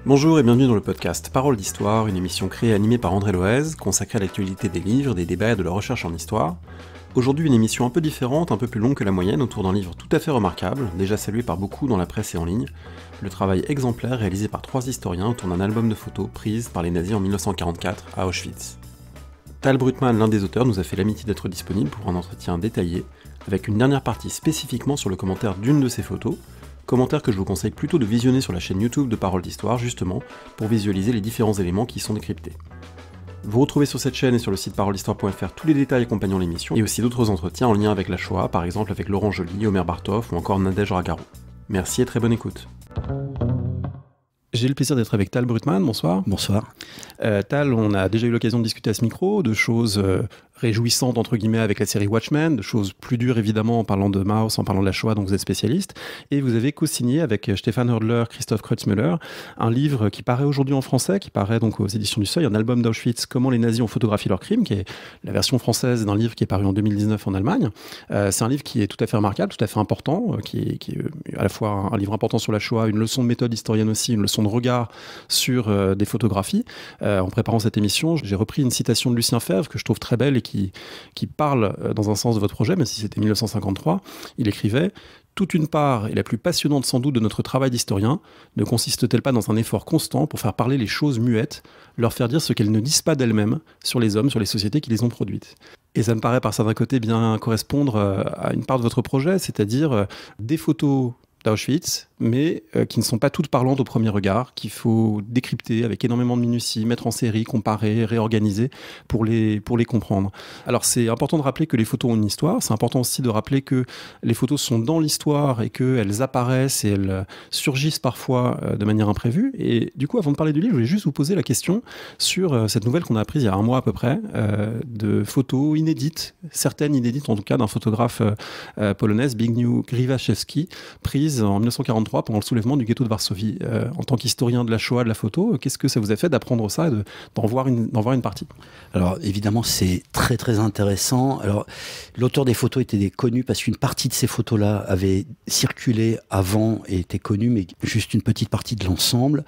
Bonjour et bienvenue dans le podcast Parole d'Histoire, une émission créée et animée par André Loez, consacrée à l'actualité des livres, des débats et de la recherche en histoire. Aujourd'hui, une émission un peu différente, un peu plus longue que la moyenne, autour d'un livre tout à fait remarquable, déjà salué par beaucoup dans la presse et en ligne, le travail exemplaire réalisé par 3 historiens autour d'un album de photos prises par les nazis en 1944 à Auschwitz. Tal Brutman, l'un des auteurs, nous a fait l'amitié d'être disponible pour un entretien détaillé, avec une dernière partie spécifiquement sur le commentaire d'une de ces photos, commentaire que je vous conseille plutôt de visionner sur la chaîne YouTube de Parole d'Histoire, justement, pour visualiser les différents éléments qui y sont décryptés. Vous retrouvez sur cette chaîne et sur le site paroledhistoire.fr tous les détails accompagnant l'émission, et aussi d'autres entretiens en lien avec la Shoah, par exemple avec Laurent Joly, Omer Bartov ou encore Nadège Ragaro. Merci et très bonne écoute. J'ai le plaisir d'être avec Tal Brutman, bonsoir. Bonsoir. Tal, on a déjà eu l'occasion de discuter à ce micro, de choses réjouissantes entre guillemets avec la série Watchmen, de choses plus dures évidemment en parlant de Maus, en parlant de la Shoah, dont vous êtes spécialiste, et vous avez co-signé avec Stefan Hördler, Christoph Kreutzmüller, un livre qui paraît aujourd'hui en français, qui paraît donc aux éditions du Seuil, un album d'Auschwitz, Comment les nazis ont photographié leurs crimes, qui est la version française d'un livre qui est paru en 2019 en Allemagne. C'est un livre qui est tout à fait remarquable, tout à fait important, qui est à la fois un livre important sur la Shoah, une leçon de méthode historienne aussi, une leçon de regard sur des photographies. En préparant cette émission, j'ai repris une citation de Lucien Febvre que je trouve très belle et qui parle dans un sens de votre projet, même si c'était 1953. Il écrivait « Toute une part, et la plus passionnante sans doute de notre travail d'historien, ne consiste-t-elle pas dans un effort constant pour faire parler les choses muettes, leur faire dire ce qu'elles ne disent pas d'elles-mêmes sur les hommes, sur les sociétés qui les ont produites ?» Et ça me paraît par certains côtés bien correspondre à une part de votre projet, c'est-à-dire des photos d'Auschwitz, mais qui ne sont pas toutes parlantes au premier regard, qu'il faut décrypter avec énormément de minutie, mettre en série, comparer, réorganiser pour les comprendre. Alors c'est important de rappeler que les photos ont une histoire, c'est important aussi de rappeler que les photos sont dans l'histoire et qu'elles apparaissent et elles surgissent parfois de manière imprévue. Et du coup, avant de parler du livre, je voulais juste vous poser la question sur cette nouvelle qu'on a apprise il y a un mois à peu près, de photos inédites, certaines inédites en tout cas, d'un photographe polonais, Zbigniew Grywaszewski, prises en 1943 pendant le soulèvement du ghetto de Varsovie. En tant qu'historien de la Shoah, de la photo, qu'est-ce que ça vous a fait d'apprendre ça et d'en voir une partie? Alors évidemment c'est très très intéressant. Alors l'auteur des photos était connu parce qu'une partie de ces photos-là avait circulé avant et était connue, mais juste une petite partie de l'ensemble.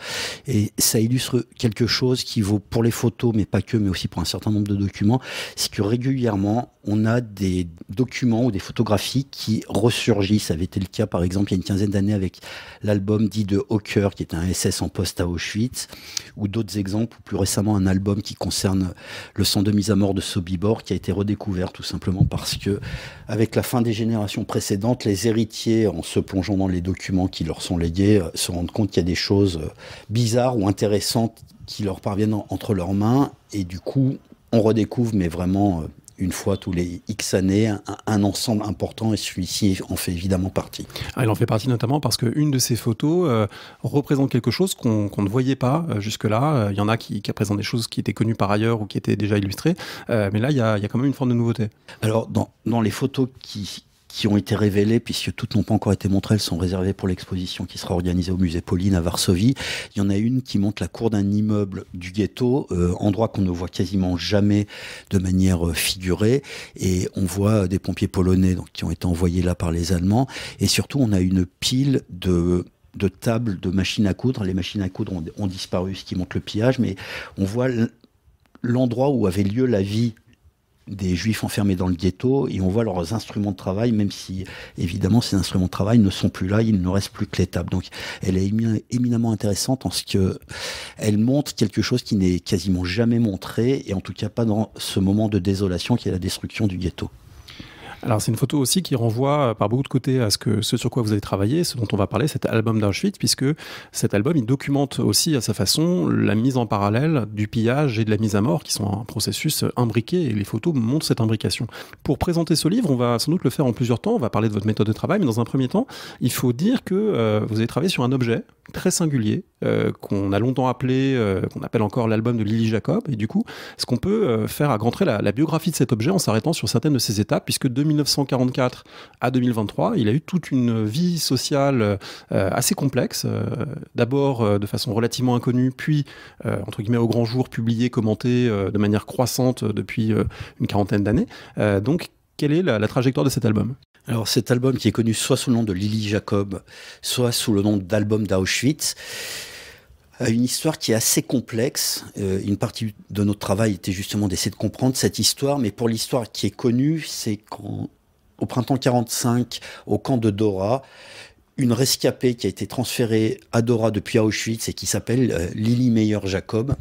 Et ça illustre quelque chose qui vaut pour les photos, mais pas que, mais aussi pour un certain nombre de documents. C'est que régulièrement on a des documents ou des photographies qui ressurgissent. Ça avait été le cas par exemple il y a une quinzaine d'années avec l'album dit de Hawker, qui est un SS en poste à Auschwitz, ou d'autres exemples, ou plus récemment un album qui concerne le centre de mise à mort de Sobibor, qui a été redécouvert tout simplement parce que, avec la fin des générations précédentes, les héritiers, en se plongeant dans les documents qui leur sont légués, se rendent compte qu'il y a des choses bizarres ou intéressantes qui leur parviennent entre leurs mains, et du coup, on redécouvre, mais vraiment une fois tous les X années, un ensemble important, et celui-ci en fait évidemment partie. Il en fait partie notamment parce qu'une de ces photos représente quelque chose qu'on ne voyait pas jusque-là. Il y en a qui représentent des choses qui étaient connues par ailleurs ou qui étaient déjà illustrées, mais là il y a quand même une forme de nouveauté. Alors dans les photos qui ont été révélées, puisque toutes n'ont pas encore été montrées, elles sont réservées pour l'exposition qui sera organisée au musée Pauline à Varsovie. Il y en a une qui montre la cour d'un immeuble du ghetto, endroit qu'on ne voit quasiment jamais de manière figurée, et on voit des pompiers polonais donc, qui ont été envoyés là par les Allemands, et surtout on a une pile de tables, de machines à coudre. Les machines à coudre ont disparu, ce qui montre le pillage, mais on voit l'endroit où avait lieu la vie des juifs enfermés dans le ghetto, et on voit leurs instruments de travail, même si évidemment ces instruments de travail ne sont plus là, il ne reste plus que les tables. Donc elle est éminemment intéressante en ce qu'elle montre quelque chose qui n'est quasiment jamais montré, et en tout cas pas dans ce moment de désolation qui est la destruction du ghetto. Alors c'est une photo aussi qui renvoie par beaucoup de côtés à ce sur quoi vous avez travaillé, ce dont on va parler, cet album d'Auschwitz, puisque cet album il documente aussi à sa façon la mise en parallèle du pillage et de la mise à mort, qui sont un processus imbriqué, et les photos montrent cette imbrication. Pour présenter ce livre, on va sans doute le faire en plusieurs temps, on va parler de votre méthode de travail, mais dans un premier temps, il faut dire que vous avez travaillé sur un objet très singulier, qu'on a longtemps appelé, qu'on appelle encore l'album de Lily Jacob, et du coup, est-ce qu'on peut faire à grands traits la biographie de cet objet en s'arrêtant sur certaines de ses étapes, puisque de 1944 à 2023, il a eu toute une vie sociale assez complexe, d'abord de façon relativement inconnue, puis, entre guillemets, au grand jour, publié, commenté de manière croissante depuis une quarantaine d'années. Donc, quelle est la trajectoire de cet album ? Alors cet album qui est connu soit sous le nom de Lily Jacob, soit sous le nom d'album d'Auschwitz, Une histoire qui est assez complexe. Une partie de notre travail était justement d'essayer de comprendre cette histoire, mais pour l'histoire qui est connue, c'est qu'au printemps 45, au camp de Dora, une rescapée qui a été transférée à Dora depuis Auschwitz et qui s'appelle Lily Meyer-Jacob,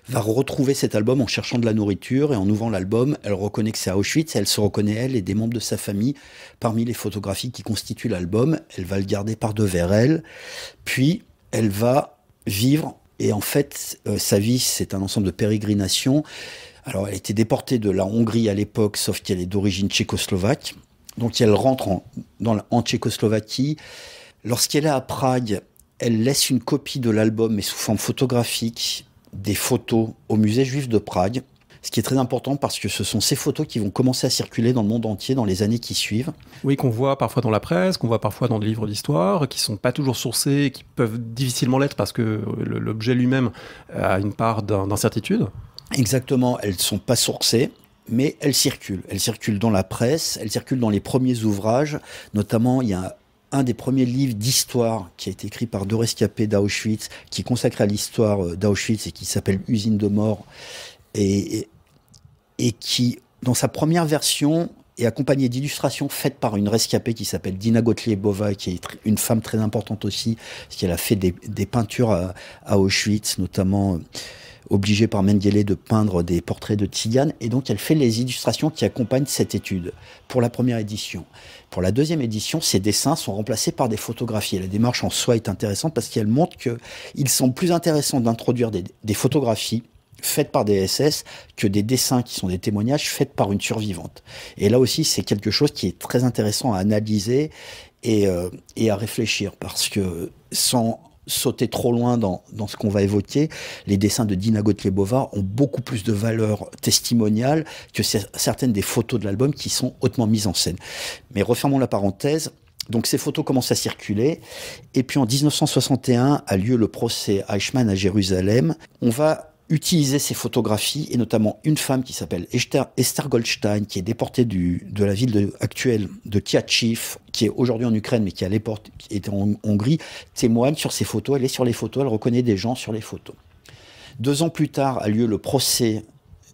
va retrouver cet album en cherchant de la nourriture, et en ouvrant l'album, elle reconnaît que c'est à Auschwitz, et elle se reconnaît, elle et des membres de sa famille, parmi les photographies qui constituent l'album. Elle va le garder par devers elle, puis elle va vivre, et en fait, sa vie, c'est un ensemble de pérégrinations. Alors, elle a été déportée de la Hongrie à l'époque, sauf qu'elle est d'origine tchécoslovaque, donc elle rentre en Tchécoslovaquie. Lorsqu'elle est à Prague, elle laisse une copie de l'album, mais sous forme photographique, des photos au musée juif de Prague, ce qui est très important parce que ce sont ces photos qui vont commencer à circuler dans le monde entier dans les années qui suivent. Oui, qu'on voit parfois dans la presse, qu'on voit parfois dans des livres d'histoire, qui sont pas toujours sourcés, qui peuvent difficilement l'être parce que l'objet lui-même a une part d'incertitude. Exactement, elles ne sont pas sourcées, mais elles circulent. Elles circulent dans la presse, elles circulent dans les premiers ouvrages, notamment il y a un des premiers livres d'histoire qui a été écrit par deux rescapés d'Auschwitz, qui est consacré à l'histoire d'Auschwitz et qui s'appelle Usine de mort, et qui, dans sa première version, est accompagné d'illustrations faites par une rescapée qui s'appelle Dina Gottliebova, qui est une femme très importante aussi, parce qu'elle a fait des peintures à Auschwitz, notamment obligée par Mengele de peindre des portraits de tziganes, et donc elle fait les illustrations qui accompagnent cette étude pour la première édition. Pour la deuxième édition, ces dessins sont remplacés par des photographies. Et la démarche en soi est intéressante parce qu'elle montre qu'il semble plus intéressant d'introduire des photographies faites par des SS que des dessins qui sont des témoignages faits par une survivante. Et là aussi, c'est quelque chose qui est très intéressant à analyser et à réfléchir, parce que sans sauter trop loin dans ce qu'on va évoquer, les dessins de Dina Gottliebova ont beaucoup plus de valeur testimoniale que certaines des photos de l'album qui sont hautement mises en scène. Mais refermons la parenthèse. Donc ces photos commencent à circuler, et puis en 1961 a lieu le procès Eichmann à Jérusalem. On va utiliser ces photographies, et notamment une femme qui s'appelle Esther Goldstein, qui est déportée de la ville actuelle de Tchatchiv, qui est aujourd'hui en Ukraine, mais qui à l'époque était en Hongrie, témoigne sur ces photos. Elle est sur les photos, elle reconnaît des gens sur les photos. 2 ans plus tard a lieu le procès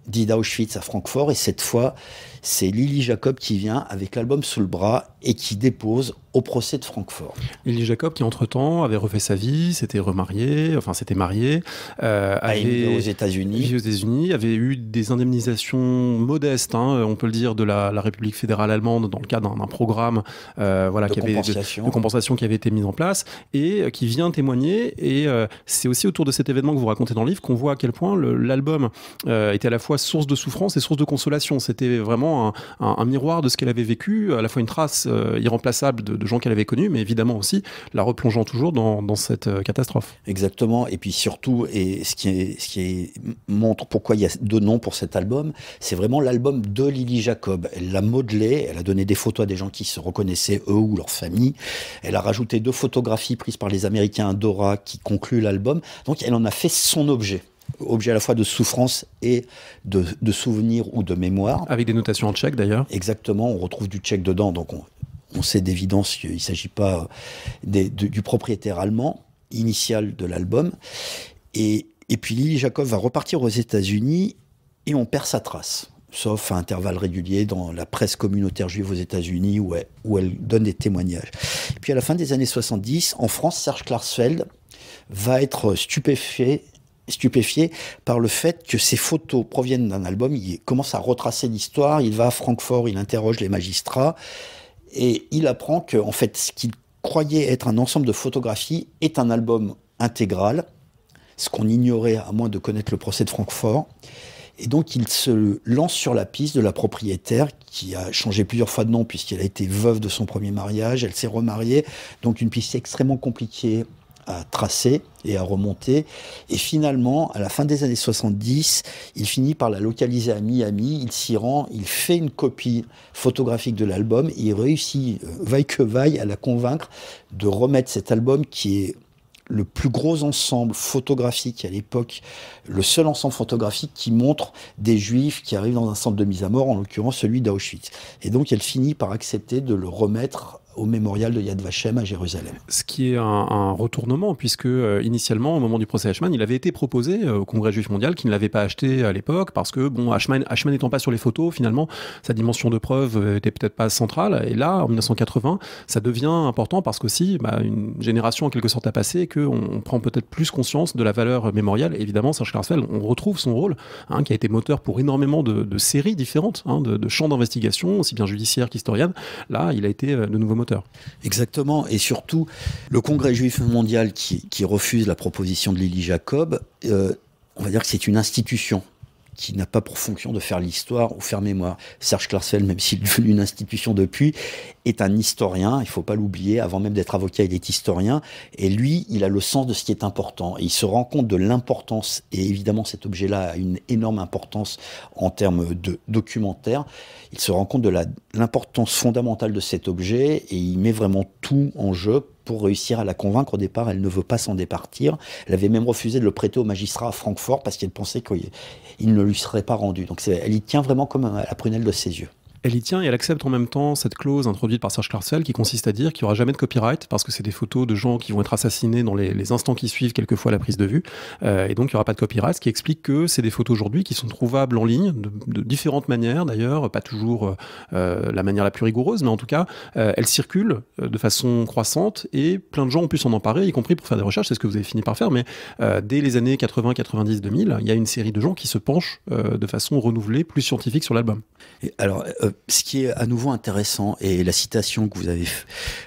d'Ida Auschwitz à Francfort, et cette fois, c'est Lily Jacob qui vient avec l'album sous le bras et qui dépose au procès de Francfort. Lily Jacob, qui entre-temps avait refait sa vie, s'était remariée, enfin s'était mariée, avait aux États-Unis, avait eu des indemnisations modestes, hein, on peut le dire, de la République fédérale allemande dans le cadre d'un programme de compensation qui avait été mis en place, et qui vient témoigner. Et c'est aussi autour de cet événement que vous racontez dans le livre qu'on voit à quel point l'album était à la fois source de souffrance et source de consolation. C'était vraiment un miroir de ce qu'elle avait vécu, à la fois une trace irremplaçable de gens qu'elle avait connus, mais évidemment aussi la replongeant toujours dans cette catastrophe. Exactement, et puis surtout, et ce qui montre pourquoi il y a 2 noms pour cet album, c'est vraiment l'album de Lily Jacob. Elle l'a modelé, elle a donné des photos à des gens qui se reconnaissaient, eux ou leur famille. Elle a rajouté 2 photographies prises par les Américains à Dora qui concluent l'album. Donc elle en a fait son objet à la fois de souffrance et de souvenir ou de mémoire. Avec des notations en tchèque d'ailleurs. Exactement, on retrouve du tchèque dedans, donc on sait d'évidence qu'il ne s'agit pas du propriétaire allemand initial de l'album. Et puis Lily Jacob va repartir aux États-Unis et on perd sa trace, sauf à intervalles réguliers dans la presse communautaire juive aux États-Unis où elle donne des témoignages. Et puis à la fin des années 70, en France, Serge Klarsfeld va être stupéfié par le fait que ces photos proviennent d'un album. Il commence à retracer l'histoire, il va à Francfort, il interroge les magistrats, et il apprend que, en fait, ce qu'il croyait être un ensemble de photographies est un album intégral, ce qu'on ignorait à moins de connaître le procès de Francfort. Et donc il se lance sur la piste de la propriétaire, qui a changé plusieurs fois de nom puisqu'elle a été veuve de son premier mariage, elle s'est remariée, donc une piste extrêmement compliquée à tracer et à remonter. Et finalement, à la fin des années 70, il finit par la localiser à Miami, il s'y rend, il fait une copie photographique de l'album, et il réussit, vaille que vaille, à la convaincre de remettre cet album qui est le plus gros ensemble photographique à l'époque, le seul ensemble photographique qui montre des juifs qui arrivent dans un centre de mise à mort, en l'occurrence celui d'Auschwitz. Et donc elle finit par accepter de le remettre au mémorial de Yad Vashem à Jérusalem. Ce qui est un retournement, puisque initialement, au moment du procès Eichmann, il avait été proposé au Congrès juif mondial qu'il ne l'avait pas acheté à l'époque, parce que, bon, Eichmann n'étant pas sur les photos, finalement, sa dimension de preuve était peut-être pas centrale. Et là, en 1980, ça devient important parce qu'aussi, une génération en quelque sorte a passé, qu'on prend peut-être plus conscience de la valeur mémoriale. Et évidemment, Serge Klarsfeld, on retrouve son rôle, qui a été moteur pour énormément de séries différentes, de champs d'investigation, aussi bien judiciaires qu'historiennes. Là, il a été de nouveau moteur. Exactement, et surtout, le Congrès juif mondial qui refuse la proposition de Lily Jacob, on va dire que c'est une institution qui n'a pas pour fonction de faire l'histoire ou faire mémoire. Serge Klarsfeld, même s'il est devenu une institution depuis, est un historien, il ne faut pas l'oublier, avant même d'être avocat, il est historien, et lui, il a le sens de ce qui est important, et il se rend compte de l'importance, et évidemment cet objet-là a une énorme importance en termes de documentaire, il se rend compte de l'importance fondamentale de cet objet, et il met vraiment tout en jeu pour réussir à la convaincre. Au départ, elle ne veut pas s'en départir. Elle avait même refusé de le prêter au magistrat à Francfort parce qu'elle pensait qu'il ne lui serait pas rendu. Donc elle y tient vraiment comme à la prunelle de ses yeux. Elle y tient et elle accepte en même temps cette clause introduite par Serge Klarsfeld qui consiste à dire qu'il n'y aura jamais de copyright parce que c'est des photos de gens qui vont être assassinés dans les instants qui suivent quelquefois la prise de vue et donc il n'y aura pas de copyright, ce qui explique que c'est des photos aujourd'hui qui sont trouvables en ligne de différentes manières d'ailleurs, pas toujours la manière la plus rigoureuse mais en tout cas elles circulent de façon croissante et plein de gens ont pu s'en emparer, y compris pour faire des recherches, c'est ce que vous avez fini par faire, mais dès les années 80, 90, 2000, il y a une série de gens qui se penchent de façon renouvelée, plus scientifique sur l'album. Alors, ce qui est à nouveau intéressant, et la citation que vous avez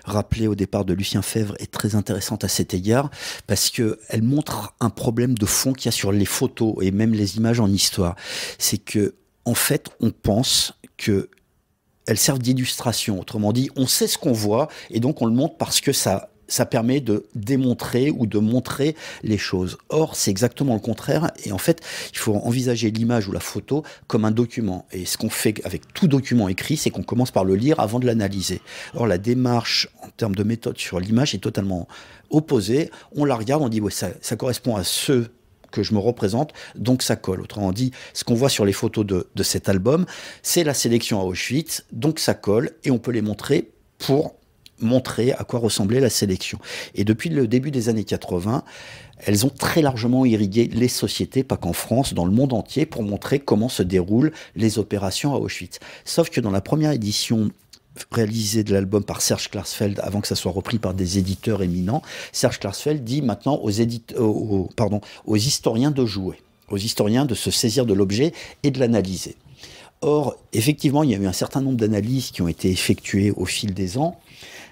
rappelée au départ de Lucien Febvre est très intéressante à cet égard, parce qu'elle montre un problème de fond qu'il y a sur les photos et même les images en histoire. C'est que, en fait, on pense que elles servent d'illustration. Autrement dit, on sait ce qu'on voit, et donc on le montre parce que ça permet de démontrer ou de montrer les choses. Or, c'est exactement le contraire. Et en fait, il faut envisager l'image ou la photo comme un document. Et ce qu'on fait avec tout document écrit, c'est qu'on commence par le lire avant de l'analyser. Or, la démarche en termes de méthode sur l'image est totalement opposée. On la regarde, on dit ouais, ça correspond à ce que je me représente, donc ça colle. Autrement dit, ce qu'on voit sur les photos de cet album, c'est la sélection à Auschwitz, donc ça colle, et on peut les montrer pour montrer à quoi ressemblait la sélection. Et depuis le début des années 80, elles ont très largement irrigué les sociétés, pas qu'en France, dans le monde entier, pour montrer comment se déroulent les opérations à Auschwitz. Sauf que dans la première édition réalisée de l'album par Serge Klarsfeld, avant que ça soit repris par des éditeurs éminents, Serge Klarsfeld dit maintenant aux historiens de jouer, aux historiens de se saisir de l'objet et de l'analyser. Or, effectivement, il y a eu un certain nombre d'analyses qui ont été effectuées au fil des ans,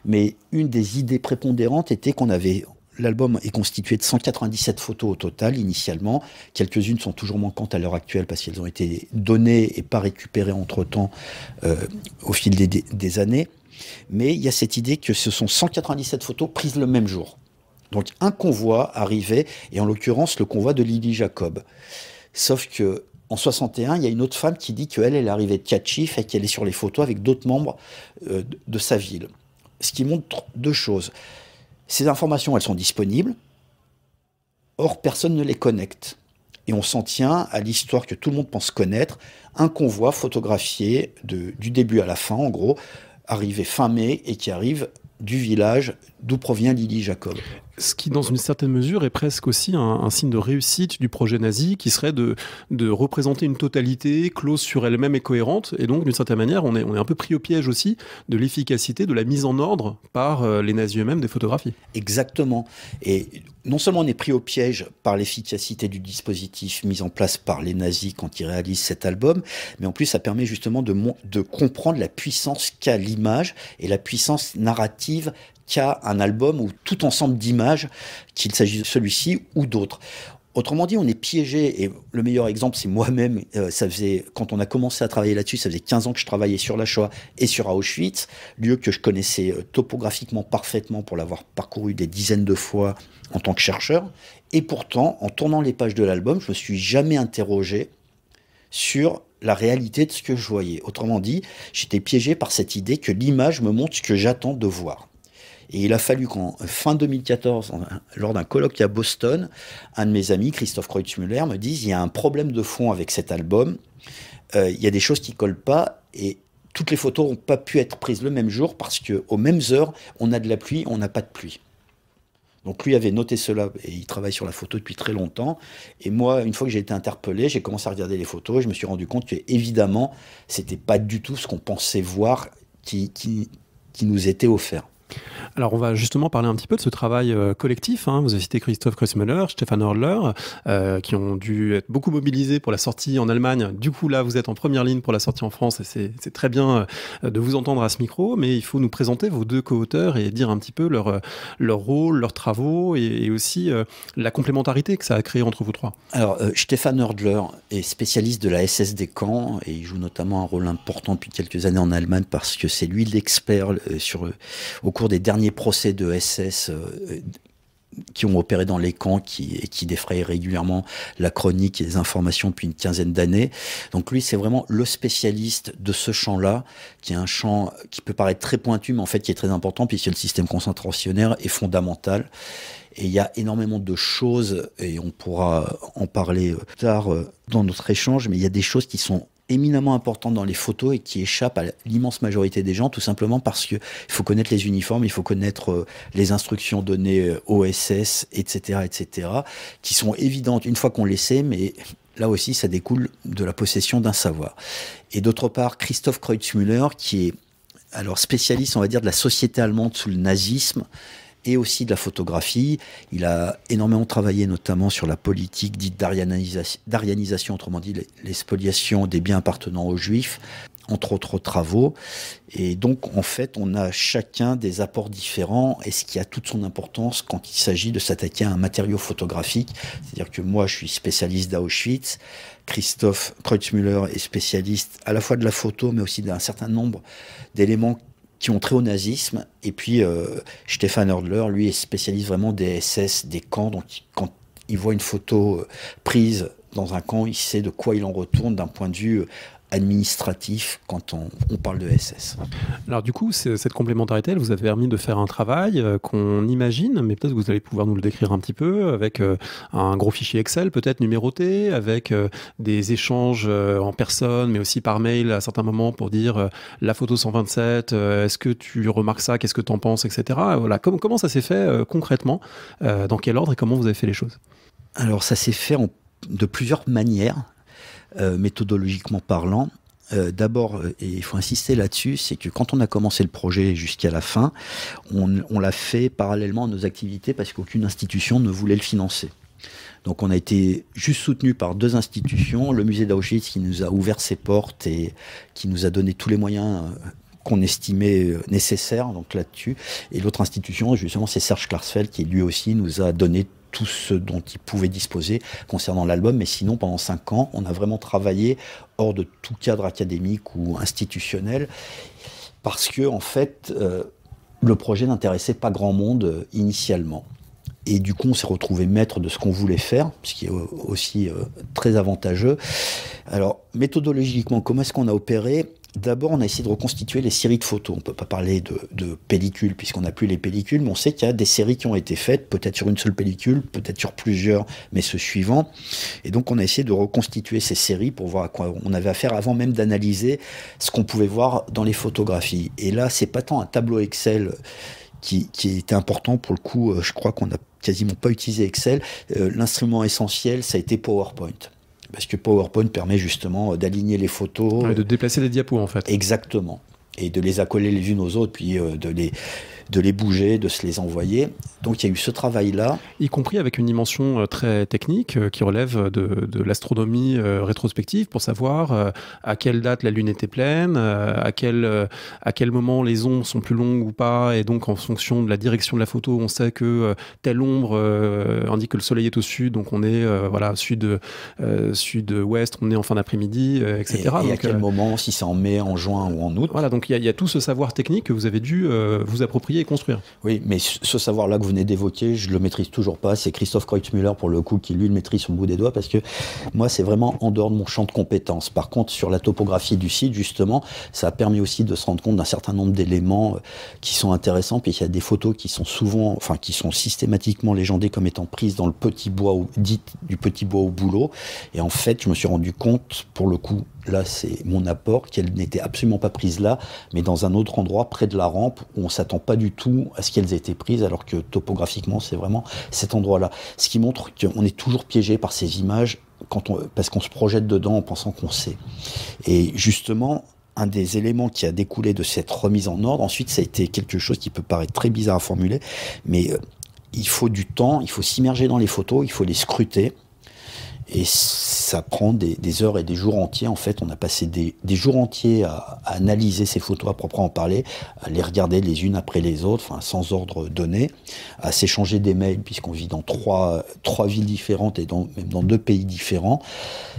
mais une des idées prépondérantes était qu'on avait... L'album est constitué de 197 photos au total, initialement. Quelques-unes sont toujours manquantes à l'heure actuelle parce qu'elles ont été données et pas récupérées entre-temps au fil des années. Mais il y a cette idée que ce sont 197 photos prises le même jour. Donc un convoi arrivait, et en l'occurrence le convoi de Lily Jacob. Sauf que en 61, il y a une autre femme qui dit qu'elle est arrivée de Khatchif et qu'elle est sur les photos avec d'autres membres de sa ville. Ce qui montre deux choses. Ces informations, elles sont disponibles. Or, personne ne les connecte. Et on s'en tient à l'histoire que tout le monde pense connaître. Un convoi photographié du début à la fin, en gros, arrivé fin mai et qui arrive du village d'où provient Lily Jacob. Ce qui, dans une certaine mesure, est presque aussi un signe de réussite du projet nazi, qui serait de représenter une totalité close sur elle-même et cohérente. Et donc, d'une certaine manière, on est un peu pris au piège aussi de l'efficacité, de la mise en ordre par les nazis eux-mêmes des photographies. Exactement. Et non seulement on est pris au piège par l'efficacité du dispositif mis en place par les nazis quand ils réalisent cet album, mais en plus, ça permet justement de comprendre la puissance qu'a l'image et la puissance narrative qu'a un album ou tout ensemble d'images, qu'il s'agisse de celui-ci ou d'autres. Autrement dit, on est piégé, et le meilleur exemple, c'est moi-même. Quand on a commencé à travailler là-dessus, ça faisait 15 ans que je travaillais sur la Shoah et sur Auschwitz, lieu que je connaissais topographiquement parfaitement pour l'avoir parcouru des dizaines de fois en tant que chercheur. Et pourtant, en tournant les pages de l'album, je me suis jamais interrogé sur la réalité de ce que je voyais. Autrement dit, j'étais piégé par cette idée que l'image me montre ce que j'attends de voir. Et il a fallu qu'en fin 2014, lors d'un colloque à Boston, un de mes amis, Christophe Kreutzmüller, me dise « Il y a un problème de fond avec cet album, il y a des choses qui ne collent pas, et toutes les photos n'ont pas pu être prises le même jour parce qu'aux mêmes heures, on a de la pluie, on n'a pas de pluie. Donc lui avait noté cela et il travaille sur la photo depuis très longtemps. Et moi, une fois que j'ai été interpellé, j'ai commencé à regarder les photos et je me suis rendu compte que évidemment, c'était pas du tout ce qu'on pensait voir qui nous était offert. Alors, on va justement parler un petit peu de ce travail collectif. Hein. Vous avez cité Christoph Kreutzmüller, Stefan Hörtler, qui ont dû être beaucoup mobilisés pour la sortie en Allemagne. Du coup, là, vous êtes en première ligne pour la sortie en France et c'est très bien de vous entendre à ce micro. Mais il faut nous présenter vos deux co-auteurs et dire un petit peu leur rôle, leurs travaux et aussi la complémentarité que ça a créé entre vous trois. Alors, Stefan Hörtler est spécialiste de la SS des camps et il joue notamment un rôle important depuis quelques années en Allemagne parce que c'est lui l'expert au cours des derniers procès de SS qui ont opéré dans les camps et qui défrayent régulièrement la chronique et les informations depuis une quinzaine d'années. Donc lui, c'est vraiment le spécialiste de ce champ-là, qui est un champ qui peut paraître très pointu, mais en fait qui est très important puisque le système concentrationnaire est fondamental. Et il y a énormément de choses, et on pourra en parler plus tard dans notre échange, mais il y a des choses qui sont éminemment importantes dans les photos et qui échappent à l'immense majorité des gens, tout simplement parce qu'il faut connaître les uniformes, il faut connaître les instructions données au SS, etc., etc., qui sont évidentes une fois qu'on les sait, mais là aussi, ça découle de la possession d'un savoir. Et d'autre part, Christoph Kreutzmüller, qui est alors spécialiste, on va dire, de la société allemande sous le nazisme, et aussi de la photographie. Il a énormément travaillé notamment sur la politique dite d'aryanisation, autrement dit les spoliations des biens appartenant aux Juifs, entre autres travaux. Et donc, en fait, on a chacun des apports différents, et ce qui a toute son importance quand il s'agit de s'attaquer à un matériau photographique. C'est-à-dire que moi, je suis spécialiste d'Auschwitz, Christoph Kreutzmüller est spécialiste à la fois de la photo, mais aussi d'un certain nombre d'éléments qui ont trait au nazisme, et puis Stefan Hörtler, lui, est spécialiste vraiment des SS, des camps, donc quand il voit une photo prise dans un camp, il sait de quoi il en retourne d'un point de vue administratif quand on parle de SS. Alors du coup, cette complémentarité, elle vous a permis de faire un travail qu'on imagine, mais peut-être que vous allez pouvoir nous le décrire un petit peu, avec un gros fichier Excel peut-être numéroté, avec des échanges en personne, mais aussi par mail à certains moments pour dire la photo 127, est-ce que tu remarques ça, qu'est-ce que tu en penses, etc. Voilà. Comment ça s'est fait concrètement, dans quel ordre et comment vous avez fait les choses? Alors ça s'est fait de plusieurs manières. Méthodologiquement parlant. D'abord, et il faut insister là-dessus, c'est que quand on a commencé le projet jusqu'à la fin, on l'a fait parallèlement à nos activités parce qu'aucune institution ne voulait le financer. Donc on a été juste soutenu par deux institutions, le musée d'Auschwitz qui nous a ouvert ses portes et qui nous a donné tous les moyens qu'on estimait nécessaires donc là-dessus, et l'autre institution, justement, c'est Serge Klarsfeld qui lui aussi nous a donné tout ce dont il pouvait disposer concernant l'album, mais sinon pendant 5 ans, on a vraiment travaillé hors de tout cadre académique ou institutionnel, parce que en fait, le projet n'intéressait pas grand monde initialement. Et du coup, on s'est retrouvé maître de ce qu'on voulait faire, ce qui est aussi très avantageux. Alors, méthodologiquement, comment est-ce qu'on a opéré ? D'abord, on a essayé de reconstituer les séries de photos. On ne peut pas parler de pellicules, puisqu'on n'a plus les pellicules, mais on sait qu'il y a des séries qui ont été faites, peut-être sur une seule pellicule, peut-être sur plusieurs, mais ce suivant. Et donc, on a essayé de reconstituer ces séries pour voir à quoi on avait affaire avant même d'analyser ce qu'on pouvait voir dans les photographies. Et là, c'est pas tant un tableau Excel qui était important pour le coup. Je crois qu'on n'a quasiment pas utilisé Excel. L'instrument essentiel, ça a été PowerPoint. Parce que PowerPoint permet justement d'aligner les photos. Ouais, de déplacer les diapos, en fait. Exactement. Et de les accoler les unes aux autres, puis de les bouger, de se les envoyer. Donc il y a eu ce travail-là. Y compris avec une dimension très technique qui relève de l'astronomie rétrospective pour savoir à quelle date la Lune était pleine, à quel moment les ombres sont plus longues ou pas, et donc en fonction de la direction de la photo, on sait que telle ombre indique que le soleil est au sud, donc on est voilà, sud-ouest, on est en fin d'après-midi, etc. Et donc, à quel moment, si c'est en mai, en juin ou en août. Voilà, donc il y a tout ce savoir technique que vous avez dû vous approprier et construire. Oui, mais ce savoir-là que vous venez d'évoquer, je le maîtrise toujours pas. C'est Christoph Kreutzmüller, pour le coup, qui lui le maîtrise sur le bout des doigts, parce que moi, c'est vraiment en dehors de mon champ de compétences. Par contre, sur la topographie du site, justement, ça a permis aussi de se rendre compte d'un certain nombre d'éléments qui sont intéressants. Puis il y a des photos qui sont qui sont systématiquement légendées comme étant prises dans le petit bois, dit du petit bois au boulot. Et en fait, je me suis rendu compte, pour le coup, là c'est mon apport, qu'elles n'étaient absolument pas prises là, mais dans un autre endroit, près de la rampe, où on ne s'attend pas du tout à ce qu'elles aient été prises, alors que topographiquement, c'est vraiment cet endroit-là. Ce qui montre qu'on est toujours piégé par ces images, parce qu'on se projette dedans en pensant qu'on sait. Et justement, un des éléments qui a découlé de cette remise en ordre, ensuite, ça a été quelque chose qui peut paraître très bizarre à formuler, mais il faut du temps, il faut s'immerger dans les photos, il faut les scruter. Et ça prend des heures et des jours entiers. En fait, on a passé des jours entiers à analyser ces photos à proprement parler, à les regarder les unes après les autres, enfin, sans ordre donné, à s'échanger des mails, puisqu'on vit dans trois villes différentes et même dans 2 pays différents.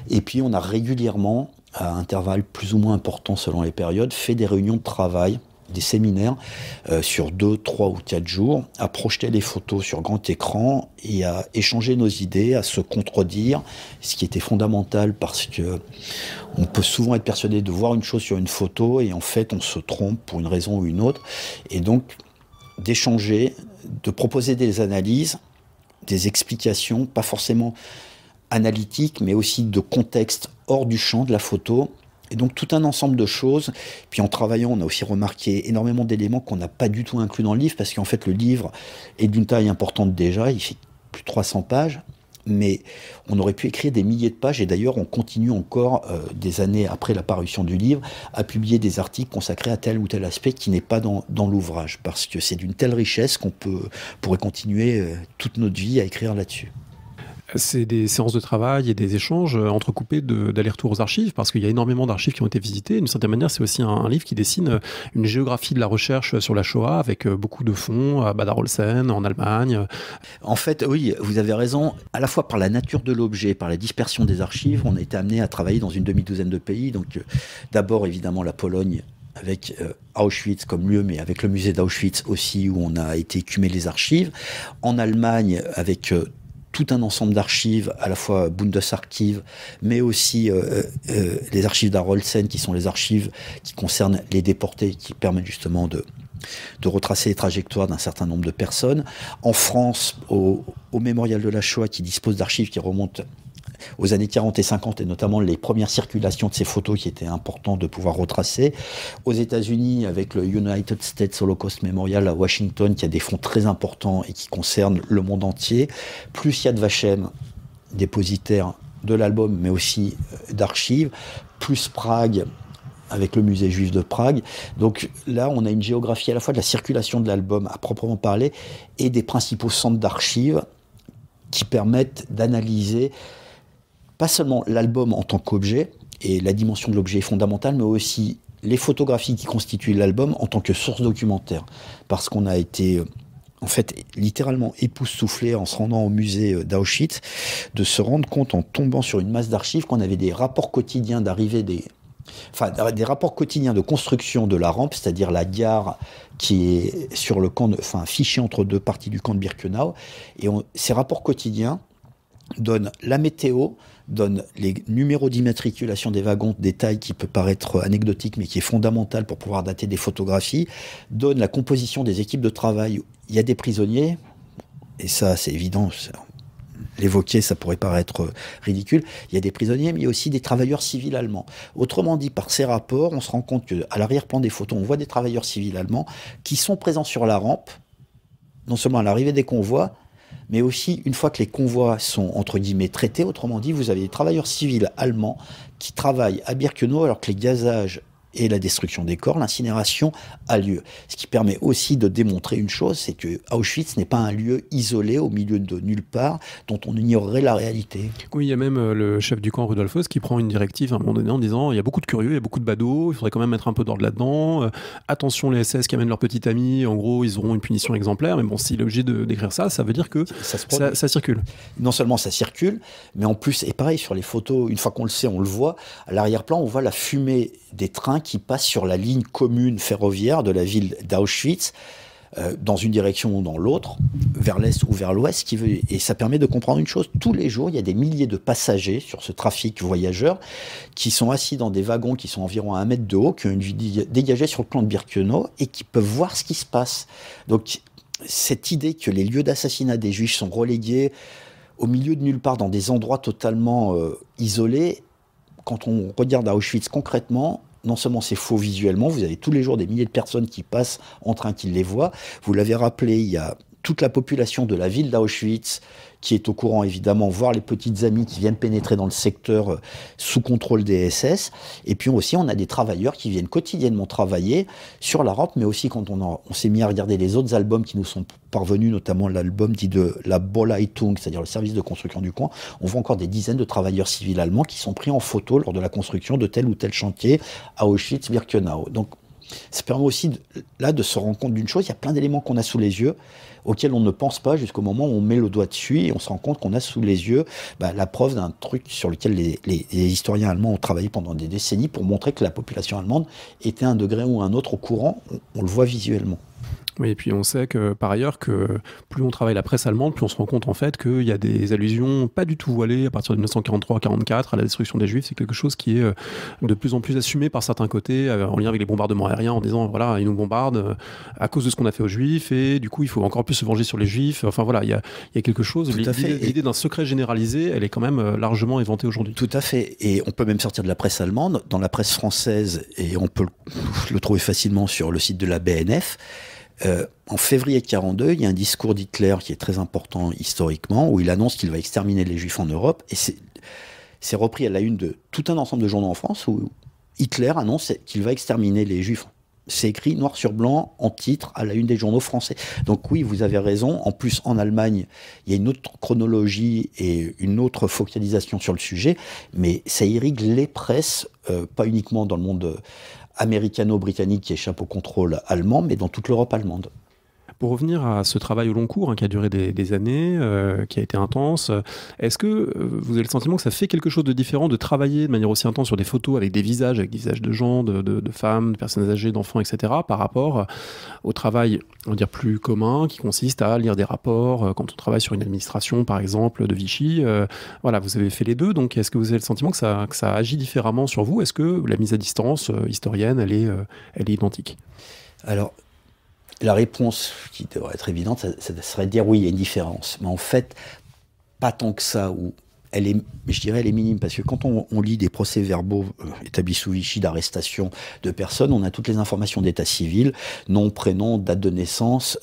Et puis, on a régulièrement, à intervalles plus ou moins importants selon les périodes, fait des réunions de travail, des séminaires sur 2, 3 ou 4 jours, à projeter les photos sur grand écran et à échanger nos idées, à se contredire, ce qui était fondamental parce que on peut souvent être persuadé de voir une chose sur une photo et en fait on se trompe pour une raison ou une autre. Et donc d'échanger, de proposer des analyses, des explications, pas forcément analytiques, mais aussi de contexte hors du champ de la photo. Et donc tout un ensemble de choses. Puis en travaillant, on a aussi remarqué énormément d'éléments qu'on n'a pas du tout inclus dans le livre, parce qu'en fait le livre est d'une taille importante déjà, il fait plus de 300 pages, mais on aurait pu écrire des milliers de pages, et d'ailleurs on continue encore, des années après la parution du livre, à publier des articles consacrés à tel ou tel aspect qui n'est pas dans l'ouvrage, parce que c'est d'une telle richesse qu'on pourrait continuer toute notre vie à écrire là-dessus. C'est des séances de travail et des échanges entrecoupés d'allers-retours aux archives, parce qu'il y a énormément d'archives qui ont été visitées. D'une certaine manière, c'est aussi un livre qui dessine une géographie de la recherche sur la Shoah, avec beaucoup de fonds à Bad Arolsen, en Allemagne. En fait, oui, vous avez raison. À la fois par la nature de l'objet, par la dispersion des archives, on a été amené à travailler dans une demi-douzaine de pays. Donc, d'abord, évidemment, la Pologne, avec Auschwitz comme lieu, mais avec le musée d'Auschwitz aussi, où on a été écumer les archives. En Allemagne, avec tout un ensemble d'archives, à la fois Bundesarchiv, mais aussi les archives d'Arolsen, qui sont les archives qui concernent les déportés, qui permettent justement de retracer les trajectoires d'un certain nombre de personnes. En France, au Mémorial de la Shoah, qui dispose d'archives qui remontent aux années 40 et 50, et notamment les premières circulations de ces photos qui étaient importantes de pouvoir retracer. Aux États-Unis, avec le United States Holocaust Memorial à Washington, qui a des fonds très importants et qui concernent le monde entier, plus Yad Vashem, dépositaire de l'album, mais aussi d'archives, plus Prague, avec le musée juif de Prague. Donc là, on a une géographie à la fois de la circulation de l'album à proprement parler et des principaux centres d'archives qui permettent d'analyser pas seulement l'album en tant qu'objet, et la dimension de l'objet est fondamentale, mais aussi les photographies qui constituent l'album en tant que source documentaire. Parce qu'on a été, en fait, littéralement époustouflé en se rendant au musée d'Auschwitz, de se rendre compte en tombant sur une masse d'archives qu'on avait des rapports quotidiens d'arrivée des rapports quotidiens de construction de la rampe, c'est-à-dire la gare qui est sur le camp, fichée entre 2 parties du camp de Birkenau. Et ces rapports quotidiens donnent la météo, donne les numéros d'immatriculation des wagons, détail qui peut paraître anecdotique mais qui est fondamental pour pouvoir dater des photographies, donne la composition des équipes de travail. Il y a des prisonniers, et ça c'est évident, l'évoquer ça pourrait paraître ridicule, il y a des prisonniers mais il y a aussi des travailleurs civils allemands. Autrement dit, par ces rapports, on se rend compte qu'à l'arrière-plan des photos, on voit des travailleurs civils allemands qui sont présents sur la rampe, non seulement à l'arrivée des convois, mais aussi une fois que les convois sont entre guillemets traités. Autrement dit, vous avez des travailleurs civils allemands qui travaillent à Birkenau alors que les gazages et la destruction des corps, l'incinération a lieu. Ce qui permet aussi de démontrer une chose, c'est que Auschwitz n'est pas un lieu isolé au milieu de nulle part, dont on ignorerait la réalité. Oui, il y a même le chef du camp, Rudolf Höss, qui prend une directive à un moment donné en disant il y a beaucoup de curieux, il y a beaucoup de badauds, il faudrait quand même mettre un peu d'ordre là-dedans. Attention les SS qui amènent leur petit ami, en gros, ils auront une punition exemplaire. Mais bon, s'il est obligé d'écrire ça, ça veut dire que ça circule. Non seulement ça circule, mais en plus, et pareil, sur les photos, une fois qu'on le sait, on le voit, à l'arrière-plan, on voit la fumée des trains qui passent sur la ligne commune ferroviaire de la ville d'Auschwitz, dans une direction ou dans l'autre, vers l'est ou vers l'ouest, et ça permet de comprendre une chose. Tous les jours, il y a des milliers de passagers sur ce trafic voyageur qui sont assis dans des wagons qui sont environ à 1 mètre de haut, qui ont une vue dégagée sur le camp de Birkenau et qui peuvent voir ce qui se passe. Donc, cette idée que les lieux d'assassinat des Juifs sont relégués au milieu de nulle part, dans des endroits totalement isolés, quand on regarde à Auschwitz concrètement, non seulement c'est faux visuellement, vous avez tous les jours des milliers de personnes qui passent en train, qui les voient. Vous l'avez rappelé, il y a toute la population de la ville d'Auschwitz qui est au courant, évidemment, voir les petites amies qui viennent pénétrer dans le secteur sous contrôle des SS. Et puis aussi, on a des travailleurs qui viennent quotidiennement travailler sur la rampe, mais aussi quand on s'est mis à regarder les autres albums qui nous sont parvenus, notamment l'album dit de la Bauleitung, c'est-à-dire le service de construction du coin, on voit encore des dizaines de travailleurs civils allemands qui sont pris en photo lors de la construction de tel ou tel chantier à Auschwitz-Birkenau. Donc, ça permet aussi de se rendre compte d'une chose, il y a plein d'éléments qu'on a sous les yeux, auxquels on ne pense pas jusqu'au moment où on met le doigt dessus et on se rend compte qu'on a sous les yeux la preuve d'un truc sur lequel les historiens allemands ont travaillé pendant des décennies pour montrer que la population allemande était à un degré ou un autre au courant, on le voit visuellement. Oui, et puis on sait que par ailleurs que plus on travaille la presse allemande, plus on se rend compte en fait qu'il y a des allusions pas du tout voilées à partir de 1943-44 à la destruction des Juifs. C'est quelque chose qui est de plus en plus assumé par certains côtés en lien avec les bombardements aériens en disant voilà, ils nous bombardent à cause de ce qu'on a fait aux Juifs et du coup il faut encore plus se venger sur les Juifs. Enfin voilà, il y a quelque chose. L'idée d'un secret généralisé, elle est quand même largement inventée aujourd'hui. Tout à fait. Et on peut même sortir de la presse allemande. Dans la presse française, et on peut le trouver facilement sur le site de la BNF, en février 1942, il y a un discours d'Hitler qui est très important historiquement, où il annonce qu'il va exterminer les Juifs en Europe, et c'est repris à la une de tout un ensemble de journaux en France, où Hitler annonce qu'il va exterminer les Juifs. C'est écrit noir sur blanc, en titre, à la une des journaux français. Donc oui, vous avez raison. En plus, en Allemagne, il y a une autre chronologie et une autre focalisation sur le sujet, mais ça irrigue les presses, pas uniquement dans le monde américano-britannique qui échappe au contrôle allemand, mais dans toute l'Europe allemande. Pour revenir à ce travail au long cours, qui a duré des années, qui a été intense, est-ce que vous avez le sentiment que ça fait quelque chose de différent de travailler de manière aussi intense sur des photos avec des visages de gens, de femmes, de personnes âgées, d'enfants, etc., par rapport au travail, on va dire, plus commun, qui consiste à lire des rapports, quand on travaille sur une administration, par exemple, de Vichy. Voilà, vous avez fait les deux, donc est-ce que vous avez le sentiment que ça agit différemment sur vous? Est-ce que la mise à distance historienne, elle est identique? Alors, la réponse, qui devrait être évidente, ça serait de dire oui, il y a une différence. Mais en fait, pas tant que ça. Je dirais elle est minime, parce que quand on lit des procès-verbaux établis sous Vichy d'arrestation de personnes, on a toutes les informations d'état civil, nom, prénom, date de naissance,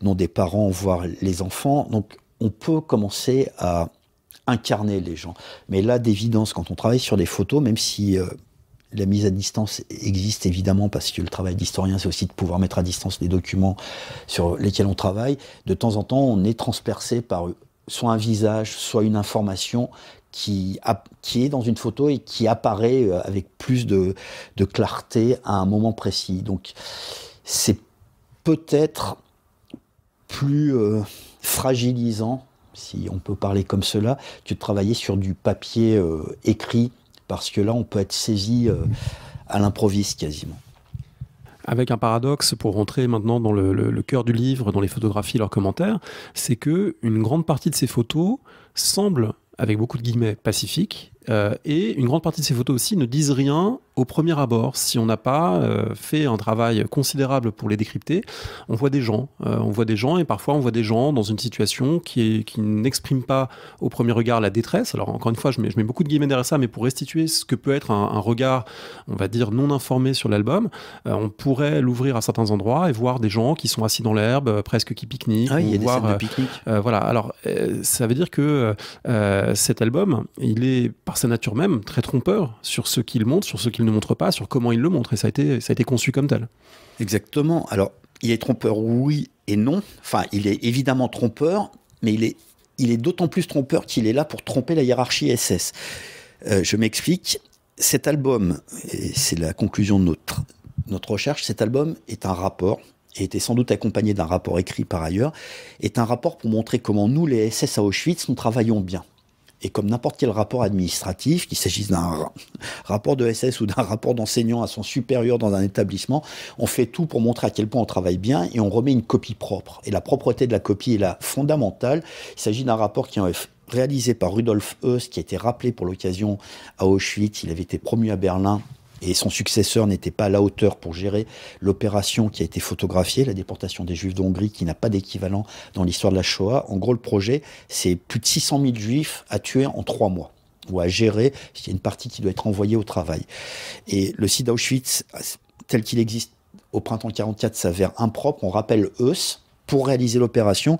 nom des parents, voire les enfants. Donc on peut commencer à incarner les gens. Mais là, d'évidence, quand on travaille sur des photos, même si la mise à distance existe évidemment, parce que le travail d'historien, c'est aussi de pouvoir mettre à distance les documents sur lesquels on travaille. De temps en temps, on est transpercé par soit un visage, soit une information qui est dans une photo et qui apparaît avec plus de clarté à un moment précis. Donc, c'est peut-être plus fragilisant, si on peut parler comme cela, que de travailler sur du papier écrit, parce que là, on peut être saisi à l'improviste quasiment. Avec un paradoxe, pour rentrer maintenant dans le cœur du livre, dans les photographies et leurs commentaires, c'est qu'une grande partie de ces photos semblent, avec beaucoup de guillemets, pacifiques, et une grande partie de ces photos aussi ne disent rien au premier abord. Si on n'a pas fait un travail considérable pour les décrypter, on voit des gens. Et parfois on voit des gens dans une situation qui n'exprime pas au premier regard la détresse. Alors encore une fois, je mets beaucoup de guillemets derrière ça, mais pour restituer ce que peut être un regard, on va dire, non informé sur l'album, on pourrait l'ouvrir à certains endroits et voir des gens qui sont assis dans l'herbe, presque qui pique-niquent. Ah, il y a des scènes de pique-nique. Voilà, alors ça veut dire que cet album, il est par sa nature même très trompeur sur ce qu'il montre, sur ce qu'il ne montre pas, sur comment il le montre, et ça a été conçu comme tel. Exactement. Alors, il est trompeur, oui et non. Enfin, il est évidemment trompeur, mais il est d'autant plus trompeur qu'il est là pour tromper la hiérarchie SS. Je m'explique. Cet album, et c'est la conclusion de notre recherche, cet album est un rapport, et était sans doute accompagné d'un rapport écrit par ailleurs, est un rapport pour montrer comment nous, les SS à Auschwitz, nous travaillons bien. Et comme n'importe quel rapport administratif, qu'il s'agisse d'un rapport de SS ou d'un rapport d'enseignant à son supérieur dans un établissement, on fait tout pour montrer à quel point on travaille bien et on remet une copie propre. Et la propreté de la copie est là fondamentale. Il s'agit d'un rapport qui est réalisé par Rudolf Höss, qui a été rappelé pour l'occasion à Auschwitz. Il avait été promu à Berlin. Et son successeur n'était pas à la hauteur pour gérer l'opération qui a été photographiée, la déportation des Juifs d'Hongrie, qui n'a pas d'équivalent dans l'histoire de la Shoah. En gros, le projet, c'est plus de 600 000 Juifs à tuer en 3 mois. ou à gérer, il y a une partie qui doit être envoyée au travail. Et le site d'Auschwitz, tel qu'il existe au printemps 1944, s'avère impropre. On rappelle Heuss pour réaliser l'opération.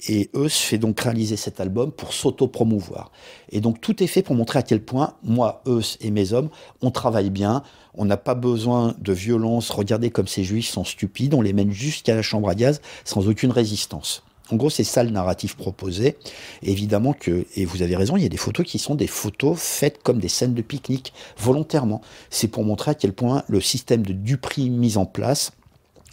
Et Heuss fait donc réaliser cet album pour s'auto-promouvoir. Et donc tout est fait pour montrer à quel point, moi, Heuss et mes hommes, on travaille bien, on n'a pas besoin de violence. Regardez comme ces juifs sont stupides, on les mène jusqu'à la chambre à gaz sans aucune résistance. En gros, c'est ça le narratif proposé. Et évidemment que, et vous avez raison, il y a des photos qui sont des photos faites comme des scènes de pique-nique, volontairement. C'est pour montrer à quel point le système de Dupri mis en place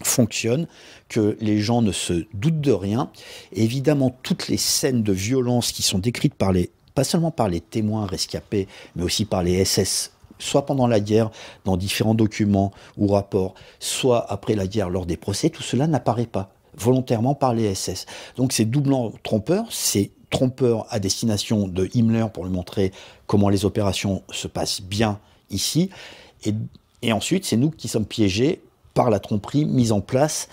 fonctionne, que les gens ne se doutent de rien. Et évidemment, toutes les scènes de violence qui sont décrites par pas seulement par les témoins rescapés, mais aussi par les SS, soit pendant la guerre, dans différents documents ou rapports, soit après la guerre, lors des procès, tout cela n'apparaît pas volontairement par les SS. Donc c'est doublement trompeur, c'est trompeur à destination de Himmler pour lui montrer comment les opérations se passent bien ici, et ensuite c'est nous qui sommes piégés par la tromperie mise en place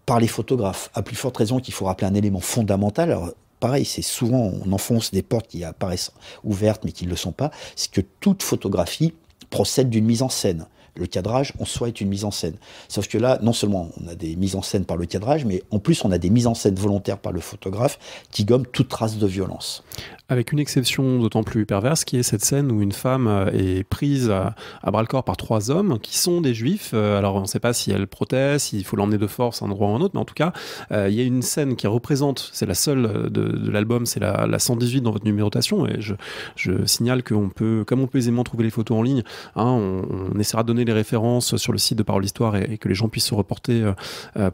par les photographes. À plus forte raison qu'il faut rappeler un élément fondamental. Alors, pareil, c'est souvent, on enfonce des portes qui apparaissent ouvertes mais qui ne le sont pas, c'est que toute photographie procède d'une mise en scène. Le cadrage, en soi, est une mise en scène. Sauf que là, non seulement on a des mises en scène par le cadrage, mais en plus on a des mises en scène volontaires par le photographe qui gomment toute trace de violence. Avec une exception d'autant plus perverse, qui est cette scène où une femme est prise à bras-le-corps par 3 hommes qui sont des juifs. Alors on ne sait pas si elle proteste, s'il faut l'emmener de force à un endroit ou à un autre, mais en tout cas, il y a une scène qui représente, c'est la seule de l'album, c'est la 118 dans votre numérotation, et je signale qu'on peut, comme on peut aisément trouver les photos en ligne, hein, on essaiera de donner les références sur le site de Parole d'Histoire et que les gens puissent se reporter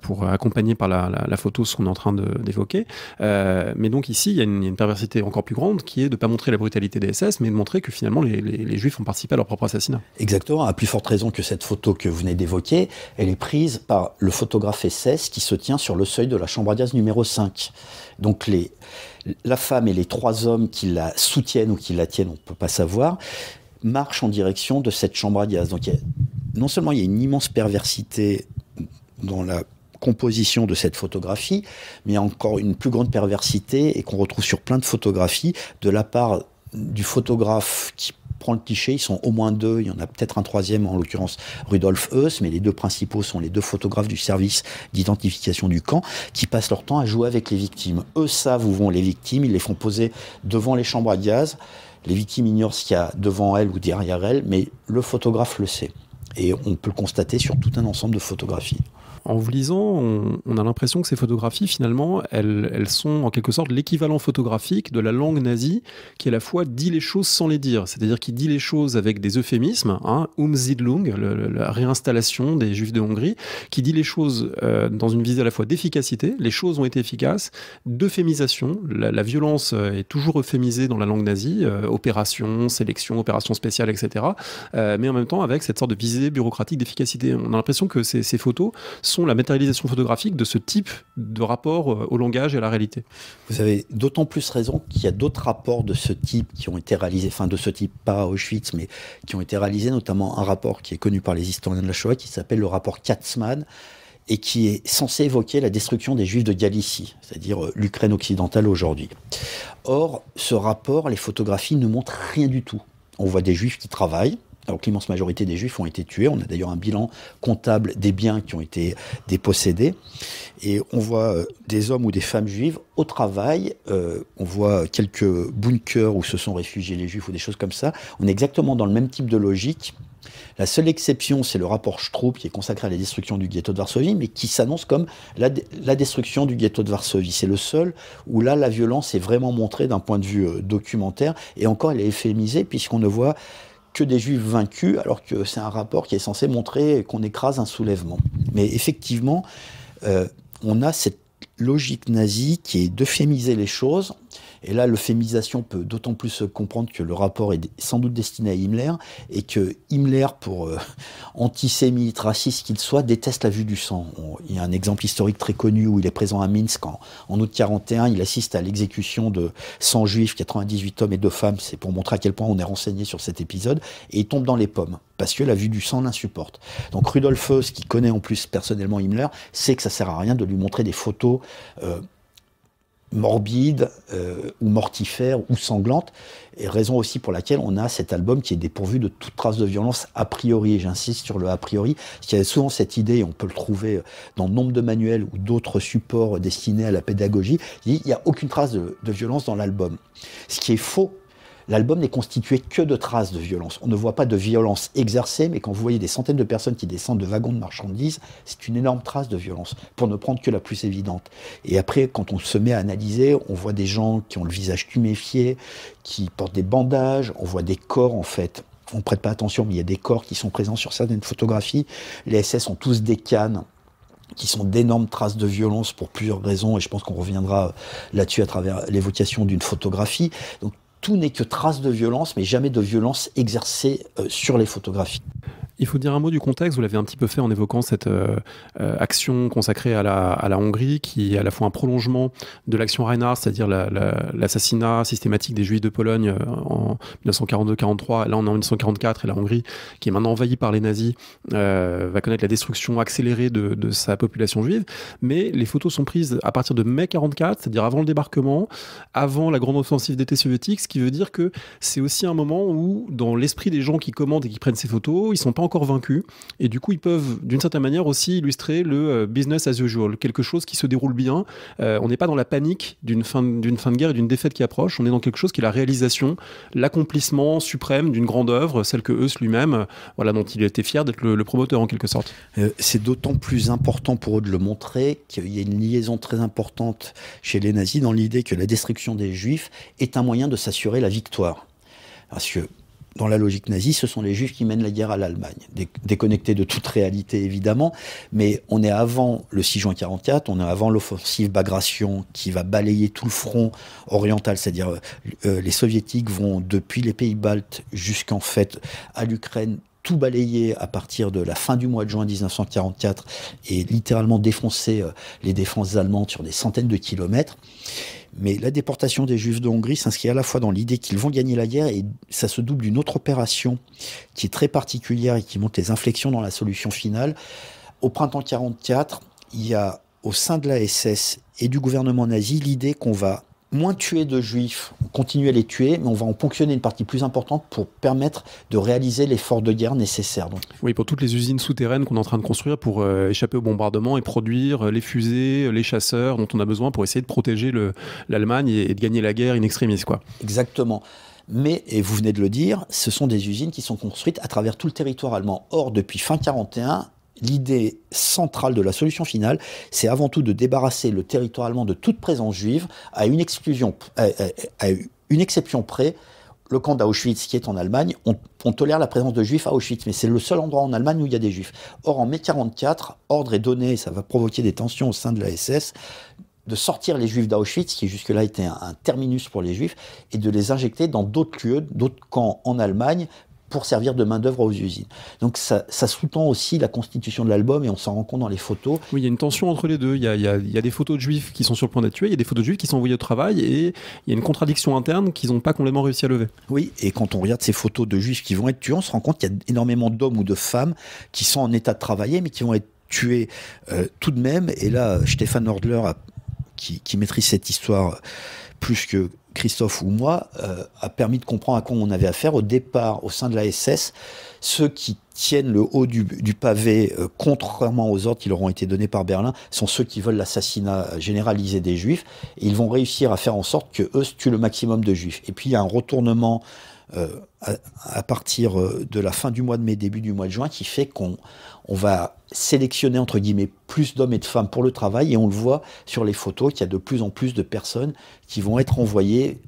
pour accompagner par la photo ce qu'on est en train d'évoquer. Mais donc ici, il y a une perversité encore plus grande qui est de ne pas montrer la brutalité des SS, mais de montrer que finalement les Juifs ont participé à leur propre assassinat. Exactement, à plus forte raison que cette photo que vous venez d'évoquer, elle est prise par le photographe SS qui se tient sur le seuil de la chambre à gaz numéro 5. Donc la femme et les 3 hommes qui la soutiennent ou qui la tiennent, on ne peut pas savoir, marchent en direction de cette chambre à gaz. Donc non seulement il y a une immense perversité dans la composition de cette photographie, mais il y a encore une plus grande perversité et qu'on retrouve sur plein de photographies de la part du photographe qui prend le cliché. Ils sont au moins 2, il y en a peut-être un 3e, en l'occurrence Rudolf Heuss, mais les 2 principaux sont les 2 photographes du service d'identification du camp qui passent leur temps à jouer avec les victimes. Eux savent où vont les victimes, ils les font poser devant les chambres à gaz. Les victimes ignorent ce qu'il y a devant elles ou derrière elles, mais le photographe le sait. Et on peut le constater sur tout un ensemble de photographies. En vous lisant, on a l'impression que ces photographies, finalement, elles sont en quelque sorte l'équivalent photographique de la langue nazie qui, à la fois, dit les choses sans les dire. C'est-à-dire qu'il dit les choses avec des euphémismes, hein, Umsiedlung, la réinstallation des Juifs de Hongrie, qui dit les choses dans une visée à la fois d'efficacité, les choses ont été efficaces, d'euphémisation, la violence est toujours euphémisée dans la langue nazie, opération, sélection, opération spéciale, etc. Mais en même temps, avec cette sorte de visée bureaucratique d'efficacité. On a l'impression que ces photos sont la matérialisation photographique de ce type de rapport au langage et à la réalité. Vous avez d'autant plus raison qu'il y a d'autres rapports de ce type qui ont été réalisés, enfin de ce type, pas à Auschwitz, mais qui ont été réalisés, notamment un rapport qui est connu par les historiens de la Shoah, qui s'appelle le rapport Katzmann, et qui est censé évoquer la destruction des Juifs de Galicie, c'est-à-dire l'Ukraine occidentale aujourd'hui. Or, ce rapport, les photographies ne montrent rien du tout. On voit des Juifs qui travaillent, alors que l'immense majorité des Juifs ont été tués. On a d'ailleurs un bilan comptable des biens qui ont été dépossédés. Et on voit des hommes ou des femmes juives au travail. On voit quelques bunkers où se sont réfugiés les Juifs ou des choses comme ça. On est exactement dans le même type de logique. La seule exception, c'est le rapport Stroop qui est consacré à la destruction du ghetto de Varsovie, mais qui s'annonce comme la destruction du ghetto de Varsovie. C'est le seul où là, la violence est vraiment montrée d'un point de vue documentaire. Et encore, elle est euphémisée puisqu'on ne voit que des Juifs vaincus, alors que c'est un rapport qui est censé montrer qu'on écrase un soulèvement. Mais effectivement, on a cette logique nazie qui est d'euphémiser les choses. Et là, l'euphémisation peut d'autant plus se comprendre que le rapport est sans doute destiné à Himmler, et que Himmler, pour antisémite, raciste qu'il soit, déteste la vue du sang. Il y a un exemple historique très connu où il est présent à Minsk en août 1941, il assiste à l'exécution de 100 juifs, 98 hommes et 2 femmes, c'est pour montrer à quel point on est renseigné sur cet épisode, et il tombe dans les pommes, parce que la vue du sang l'insupporte. Donc Rudolf Heuss, qui connaît en plus personnellement Himmler, sait que ça sert à rien de lui montrer des photos morbide ou mortifère ou sanglante, et raison aussi pour laquelle on a cet album qui est dépourvu de toute trace de violence a priori, et j'insiste sur le a priori, parce qu'il y a souvent cette idée, et on peut le trouver dans nombre de manuels ou d'autres supports destinés à la pédagogie, il n'y a aucune trace de violence dans l'album. Ce qui est faux. L'album n'est constitué que de traces de violence. On ne voit pas de violence exercée, mais quand vous voyez des centaines de personnes qui descendent de wagons de marchandises, c'est une énorme trace de violence, pour ne prendre que la plus évidente. Et après, quand on se met à analyser, on voit des gens qui ont le visage tuméfié, qui portent des bandages, on voit des corps en fait. On ne prête pas attention, mais il y a des corps qui sont présents sur certaines photographies. Les SS ont tous des cannes, qui sont d'énormes traces de violence pour plusieurs raisons, et je pense qu'on reviendra là-dessus à travers l'évocation d'une photographie. Donc, tout n'est que trace de violence, mais jamais de violence exercée sur les photographies. Il faut dire un mot du contexte, vous l'avez un petit peu fait en évoquant cette action consacrée à la Hongrie, qui est à la fois un prolongement de l'action Reinhardt, c'est-à-dire l'assassinat systématique des Juifs de Pologne en 1942-43, là on est en 1944, et la Hongrie, qui est maintenant envahie par les nazis, va connaître la destruction accélérée de sa population juive, mais les photos sont prises à partir de mai 44, c'est-à-dire avant le débarquement, avant la grande offensive d'été soviétique, ce qui veut dire que c'est aussi un moment où, dans l'esprit des gens qui commandent et qui prennent ces photos, ils sont pas encore vaincus, et du coup ils peuvent d'une certaine manière aussi illustrer le business as usual, quelque chose qui se déroule bien. On n'est pas dans la panique d'une fin de guerre et d'une défaite qui approche, on est dans quelque chose qui est la réalisation, l'accomplissement suprême d'une grande œuvre, celle que Heuss lui-même, voilà, dont il était fier d'être le promoteur en quelque sorte. C'est d'autant plus important pour eux de le montrer qu'il y a une liaison très importante chez les nazis dans l'idée que la destruction des Juifs est un moyen de s'assurer la victoire. Parce que dans la logique nazie, ce sont les Juifs qui mènent la guerre à l'Allemagne. Déconnectés de toute réalité, évidemment, mais on est avant le 6 juin 1944, on est avant l'offensive Bagration qui va balayer tout le front oriental, c'est-à-dire les Soviétiques vont depuis les pays baltes jusqu'en fait à l'Ukraine, tout balayer à partir de la fin du mois de juin 1944 et littéralement défoncer les défenses allemandes sur des centaines de kilomètres. Mais la déportation des Juifs de Hongrie s'inscrit à la fois dans l'idée qu'ils vont gagner la guerre, et ça se double d'une autre opération qui est très particulière et qui montre les inflexions dans la solution finale. Au printemps 1944, il y a au sein de la SS et du gouvernement nazi l'idée qu'on va moins tuer de Juifs, continuer à les tuer, mais on va en ponctionner une partie plus importante pour permettre de réaliser l'effort de guerre nécessaire. Donc. Oui, pour toutes les usines souterraines qu'on est en train de construire pour échapper au bombardement et produire les fusées, les chasseurs dont on a besoin pour essayer de protéger l'Allemagne et de gagner la guerre in extremis, quoi. Exactement. Mais, et vous venez de le dire, ce sont des usines qui sont construites à travers tout le territoire allemand. Or, depuis fin 1941, l'idée centrale de la solution finale, c'est avant tout de débarrasser le territoire allemand de toute présence juive, à une exception près, le camp d'Auschwitz qui est en Allemagne. On tolère la présence de juifs à Auschwitz, mais c'est le seul endroit en Allemagne où il y a des juifs. Or, en mai 1944, ordre est donné, ça va provoquer des tensions au sein de la SS, de sortir les juifs d'Auschwitz, qui jusque-là était un terminus pour les juifs, et de les injecter dans d'autres lieux, d'autres camps en Allemagne, pour servir de main-d'œuvre aux usines. Donc ça sous-tend aussi la constitution de l'album, et on s'en rend compte dans les photos. Oui, il y a une tension entre les deux. Il y a des photos de juifs qui sont sur le point d'être tués, il y a des photos de juifs qui sont envoyés au travail, et il y a une contradiction interne qu'ils n'ont pas complètement réussi à lever. Oui, et quand on regarde ces photos de juifs qui vont être tués, on se rend compte qu'il y a énormément d'hommes ou de femmes qui sont en état de travailler, mais qui vont être tués tout de même. Et là, Stéphane Nordler, qui maîtrise cette histoire plus que Christophe ou moi, a permis de comprendre à quoi on avait affaire. Au départ, au sein de la SS, ceux qui tiennent le haut du pavé, contrairement aux ordres qui leur ont été donnés par Berlin, sont ceux qui veulent l'assassinat généralisé des Juifs. Et ils vont réussir à faire en sorte qu'eux tuent le maximum de Juifs. Et puis il y a un retournement à partir de la fin du mois de mai, début du mois de juin, qui fait qu'on va sélectionner, entre guillemets, plus d'hommes et de femmes pour le travail, et on le voit sur les photos qu'il y a de plus en plus de personnes qui vont être envoyées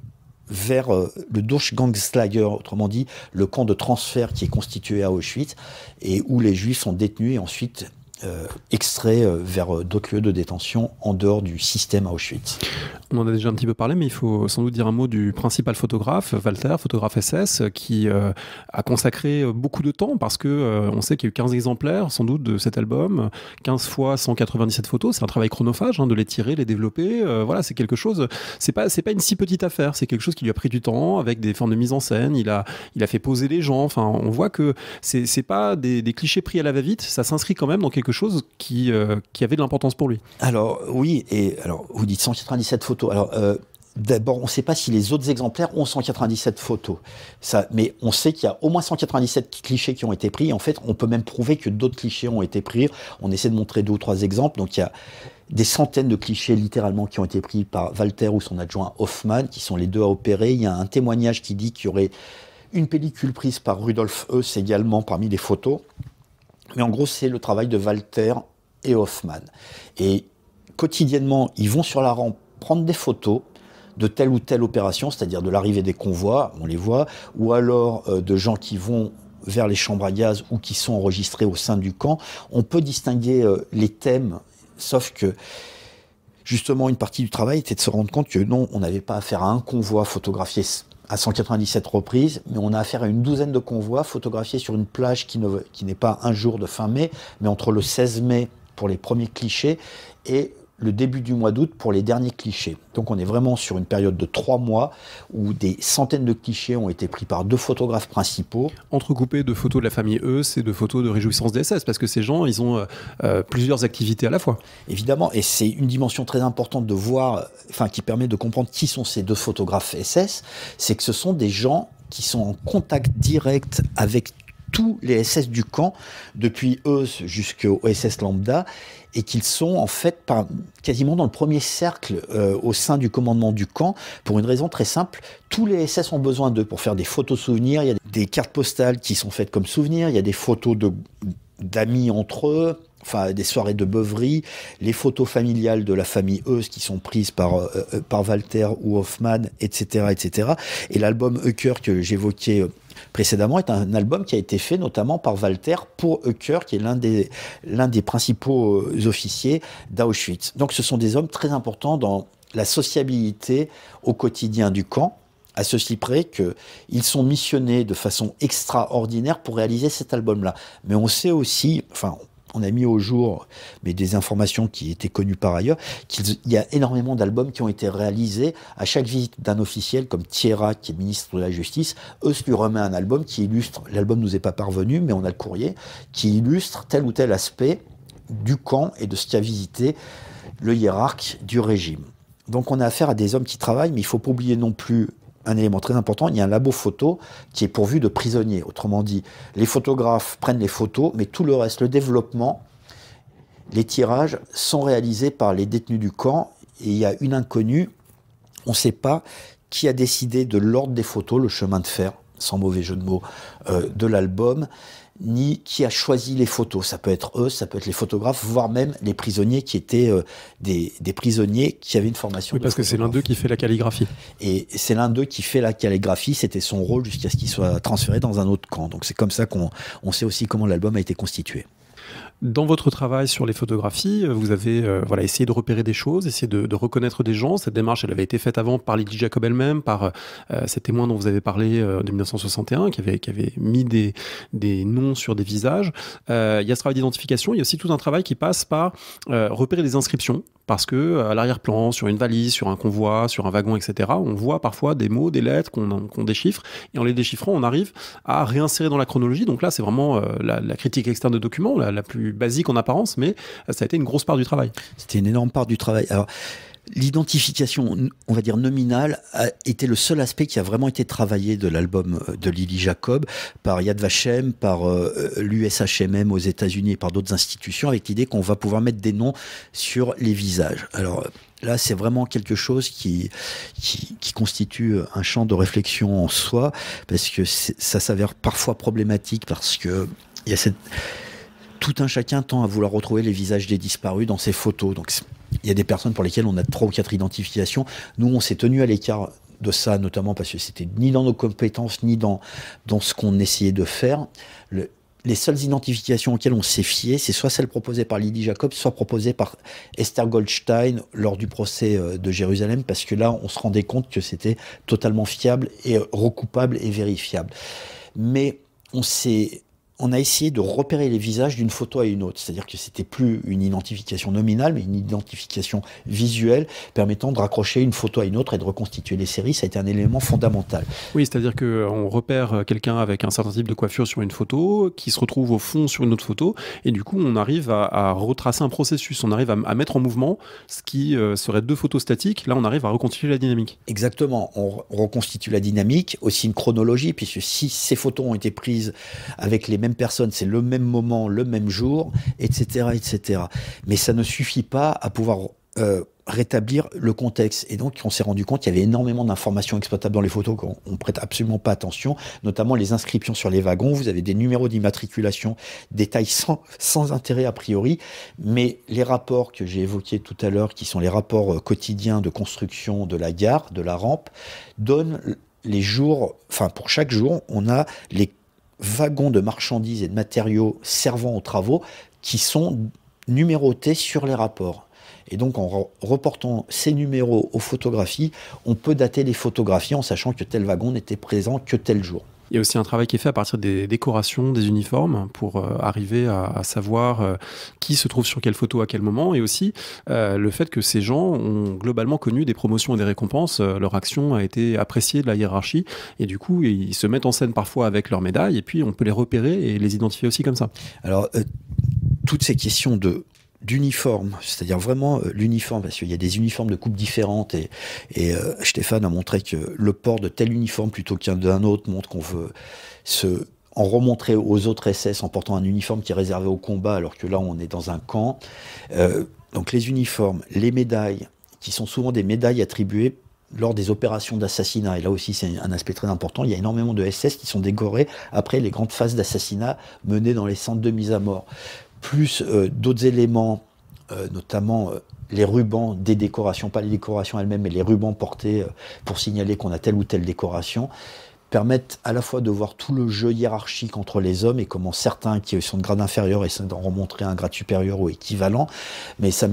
vers le Durchgangslager, autrement dit le camp de transfert qui est constitué à Auschwitz, et où les Juifs sont détenus et ensuite extraits vers d'autres lieux de détention en dehors du système à Auschwitz. On en a déjà un petit peu parlé, mais il faut sans doute dire un mot du principal photographe, Walter, photographe SS, qui a consacré beaucoup de temps, parce que on sait qu'il y a eu 15 exemplaires, sans doute, de cet album, 15 fois 197 photos, c'est un travail chronophage, de les tirer, les développer, voilà, c'est quelque chose, c'est pas une si petite affaire, c'est quelque chose qui lui a pris du temps, avec des formes de mise en scène, il a fait poser les gens, enfin, on voit que c'est pas des clichés pris à la va-vite, ça s'inscrit quand même dans quelque quelque chose qui avait de l'importance pour lui. Alors oui, et alors vous dites 197 photos. Alors d'abord, on ne sait pas si les autres exemplaires ont 197 photos. Mais on sait qu'il y a au moins 197 clichés qui ont été pris. En fait, on peut même prouver que d'autres clichés ont été pris. On essaie de montrer 2 ou 3 exemples. Donc il y a des centaines de clichés littéralement qui ont été pris par Walter ou son adjoint Hoffmann, qui sont les 2 à opérer. Il y a un témoignage qui dit qu'il y aurait une pellicule prise par Rudolf Heuss également parmi les photos. Mais en gros, c'est le travail de Walter et Hoffmann. Et quotidiennement, ils vont sur la rampe prendre des photos de telle ou telle opération, c'est-à-dire de l'arrivée des convois, on les voit, ou alors de gens qui vont vers les chambres à gaz ou qui sont enregistrés au sein du camp. On peut distinguer les thèmes, sauf que justement une partie du travail était de se rendre compte que non, on n'avait pas affaire à un convoi photographié à 197 reprises, mais on a affaire à une douzaine de convois photographiés sur une plage qui n'est pas un jour de fin mai, mais entre le 16 mai pour les premiers clichés et le début du mois d'août pour les derniers clichés. Donc on est vraiment sur une période de 3 mois où des centaines de clichés ont été pris par 2 photographes principaux. Entrecoupés de photos de la famille Heuss et de photos de réjouissance des SS, parce que ces gens, ils ont plusieurs activités à la fois. Évidemment, et c'est une dimension très importante de voir, enfin qui permet de comprendre qui sont ces 2 photographes SS, c'est que ce sont des gens qui sont en contact direct avec tous les SS du camp, depuis Heuss jusqu'au SS lambda, et qu'ils sont en fait quasiment dans le premier cercle au sein du commandement du camp, pour une raison très simple. Tous les SS ont besoin d'eux pour faire des photos souvenirs. Il y a des cartes postales qui sont faites comme souvenirs, il y a des photos d'amis entre eux, enfin des soirées de beuverie, les photos familiales de la famille Heuss qui sont prises par Walter ou Hoffmann, etc., etc. Et l'album Heuker que j'évoquais précédemment est un album qui a été fait notamment par Walter pour Heuker, qui est l'un des principaux officiers d'Auschwitz. Donc ce sont des hommes très importants dans la sociabilité au quotidien du camp, à ceci près qu'ils sont missionnés de façon extraordinaire pour réaliser cet album-là. Mais on sait aussi, enfin, on a mis au jour, mais des informations qui étaient connues par ailleurs, qu'il y a énormément d'albums qui ont été réalisés à chaque visite d'un officiel, comme Thiéra, qui est ministre de la Justice. Heuss lui remet un album qui illustre, l'album ne nous est pas parvenu, mais on a le courrier, qui illustre tel ou tel aspect du camp et de ce qu'a visité le hiérarque du régime. Donc on a affaire à des hommes qui travaillent, mais il ne faut pas oublier non plus un élément très important, il y a un labo photo qui est pourvu de prisonniers. Autrement dit, les photographes prennent les photos, mais tout le reste, le développement, les tirages sont réalisés par les détenus du camp. Et il y a une inconnue, on ne sait pas qui a décidé de l'ordre des photos, le chemin de fer, sans mauvais jeu de mots, de l'album, ni qui a choisi les photos. Ça peut être eux, ça peut être les photographes, voire même les prisonniers qui étaient des prisonniers qui avaient une formation. Oui, parce que c'est l'un d'eux qui fait la calligraphie. Et c'est l'un d'eux qui fait la calligraphie, c'était son rôle jusqu'à ce qu'il soit transféré dans un autre camp. Donc c'est comme ça qu'on sait aussi comment l'album a été constitué. Dans votre travail sur les photographies, vous avez essayé de repérer des choses, essayé de reconnaître des gens. Cette démarche, elle avait été faite avant par Lydie Jacob elle-même, par ces témoins dont vous avez parlé de 1961, qui avait mis des noms sur des visages. Il y a ce travail d'identification, il y a aussi tout un travail qui passe par repérer des inscriptions, parce que à l'arrière-plan, sur une valise, sur un convoi, sur un wagon, etc., on voit parfois des mots, des lettres qu'on déchiffre, et en les déchiffrant, on arrive à réinsérer dans la chronologie. Donc là, c'est vraiment la critique externe de documents, la plus basique en apparence, mais ça a été une grosse part du travail. C'était une énorme part du travail. Alors, l'identification, on va dire nominale, a été le seul aspect qui a vraiment été travaillé de l'album de Lily Jacob par Yad Vashem, par l'USHMM aux États-Unis et par d'autres institutions, avec l'idée qu'on va pouvoir mettre des noms sur les visages. Alors là, c'est vraiment quelque chose qui constitue un champ de réflexion en soi, parce que ça s'avère parfois problématique, parce que il y a tout un chacun tend à vouloir retrouver les visages des disparus dans ses photos. Donc il y a des personnes pour lesquelles on a 3 ou 4 identifications. Nous, on s'est tenu à l'écart de ça, notamment parce que c'était ni dans nos compétences, ni dans ce qu'on essayait de faire. Les seules identifications auxquelles on s'est fié, c'est soit celles proposées par Lydie Jacob, soit proposées par Esther Goldstein lors du procès de Jérusalem, parce que là, on se rendait compte que c'était totalement fiable et recoupable et vérifiable. Mais on s'est on a essayé de repérer les visages d'une photo à une autre. C'est-à-dire que c'était plus une identification nominale, mais une identification visuelle permettant de raccrocher une photo à une autre et de reconstituer les séries. Ça a été un élément fondamental. Oui, c'est-à-dire qu'on repère quelqu'un avec un certain type de coiffure sur une photo, qui se retrouve au fond sur une autre photo, et du coup, on arrive à retracer un processus. On arrive à mettre en mouvement ce qui serait 2 photos statiques. Là, on arrive à reconstituer la dynamique. Exactement. On reconstitue la dynamique, aussi une chronologie, puisque si ces photos ont été prises avec les mêmes personnes, c'est le même moment, le même jour, etc., etc. Mais ça ne suffit pas à pouvoir rétablir le contexte. Et donc, on s'est rendu compte qu'il y avait énormément d'informations exploitables dans les photos qu'on ne prête absolument pas attention, notamment les inscriptions sur les wagons. Vous avez des numéros d'immatriculation, détails sans intérêt a priori, mais les rapports que j'ai évoqués tout à l'heure, qui sont les rapports quotidiens de construction de la gare, de la rampe, donnent les jours, enfin pour chaque jour, on a les wagons de marchandises et de matériaux servant aux travaux qui sont numérotés sur les rapports. Et donc, en reportant ces numéros aux photographies, on peut dater les photographies en sachant que tel wagon n'était présent que tel jour. Il y a aussi un travail qui est fait à partir des décorations, des uniformes, pour arriver à savoir qui se trouve sur quelle photo à quel moment, et aussi le fait que ces gens ont globalement connu des promotions et des récompenses. Leur action a été appréciée de la hiérarchie, et du coup, ils se mettent en scène parfois avec leurs médailles, et puis on peut les repérer et les identifier aussi comme ça. Alors, toutes ces questions d'uniforme, c'est-à-dire vraiment l'uniforme, parce qu'il y a des uniformes de coupes différentes et Stéphane a montré que le port de tel uniforme plutôt qu'un d'un autre montre qu'on veut en remontrer aux autres SS en portant un uniforme qui est réservé au combat alors que là on est dans un camp. Donc les uniformes, les médailles, qui sont souvent des médailles attribuées lors des opérations d'assassinat, et là aussi c'est un aspect très important, il y a énormément de SS qui sont décorés après les grandes phases d'assassinat menées dans les centres de mise à mort. Plus d'autres éléments, notamment les rubans des décorations, pas les décorations elles-mêmes, mais les rubans portés pour signaler qu'on a telle ou telle décoration, permettent à la fois de voir tout le jeu hiérarchique entre les hommes et comment certains qui sont de grade inférieur essaient d'en remontrer un grade supérieur ou équivalent, mais ça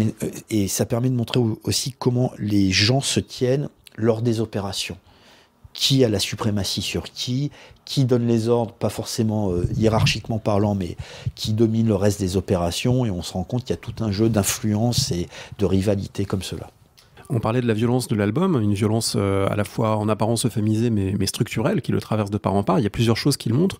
permet de montrer aussi comment les gens se tiennent lors des opérations. Qui a la suprématie sur qui donne les ordres, pas forcément hiérarchiquement parlant, mais qui domine le reste des opérations, et on se rend compte qu'il y a tout un jeu d'influence et de rivalité comme cela. On parlait de la violence de l'album, une violence à la fois en apparence euphémisée mais structurelle qui le traverse de part en part. Il y a plusieurs choses qui le montrent,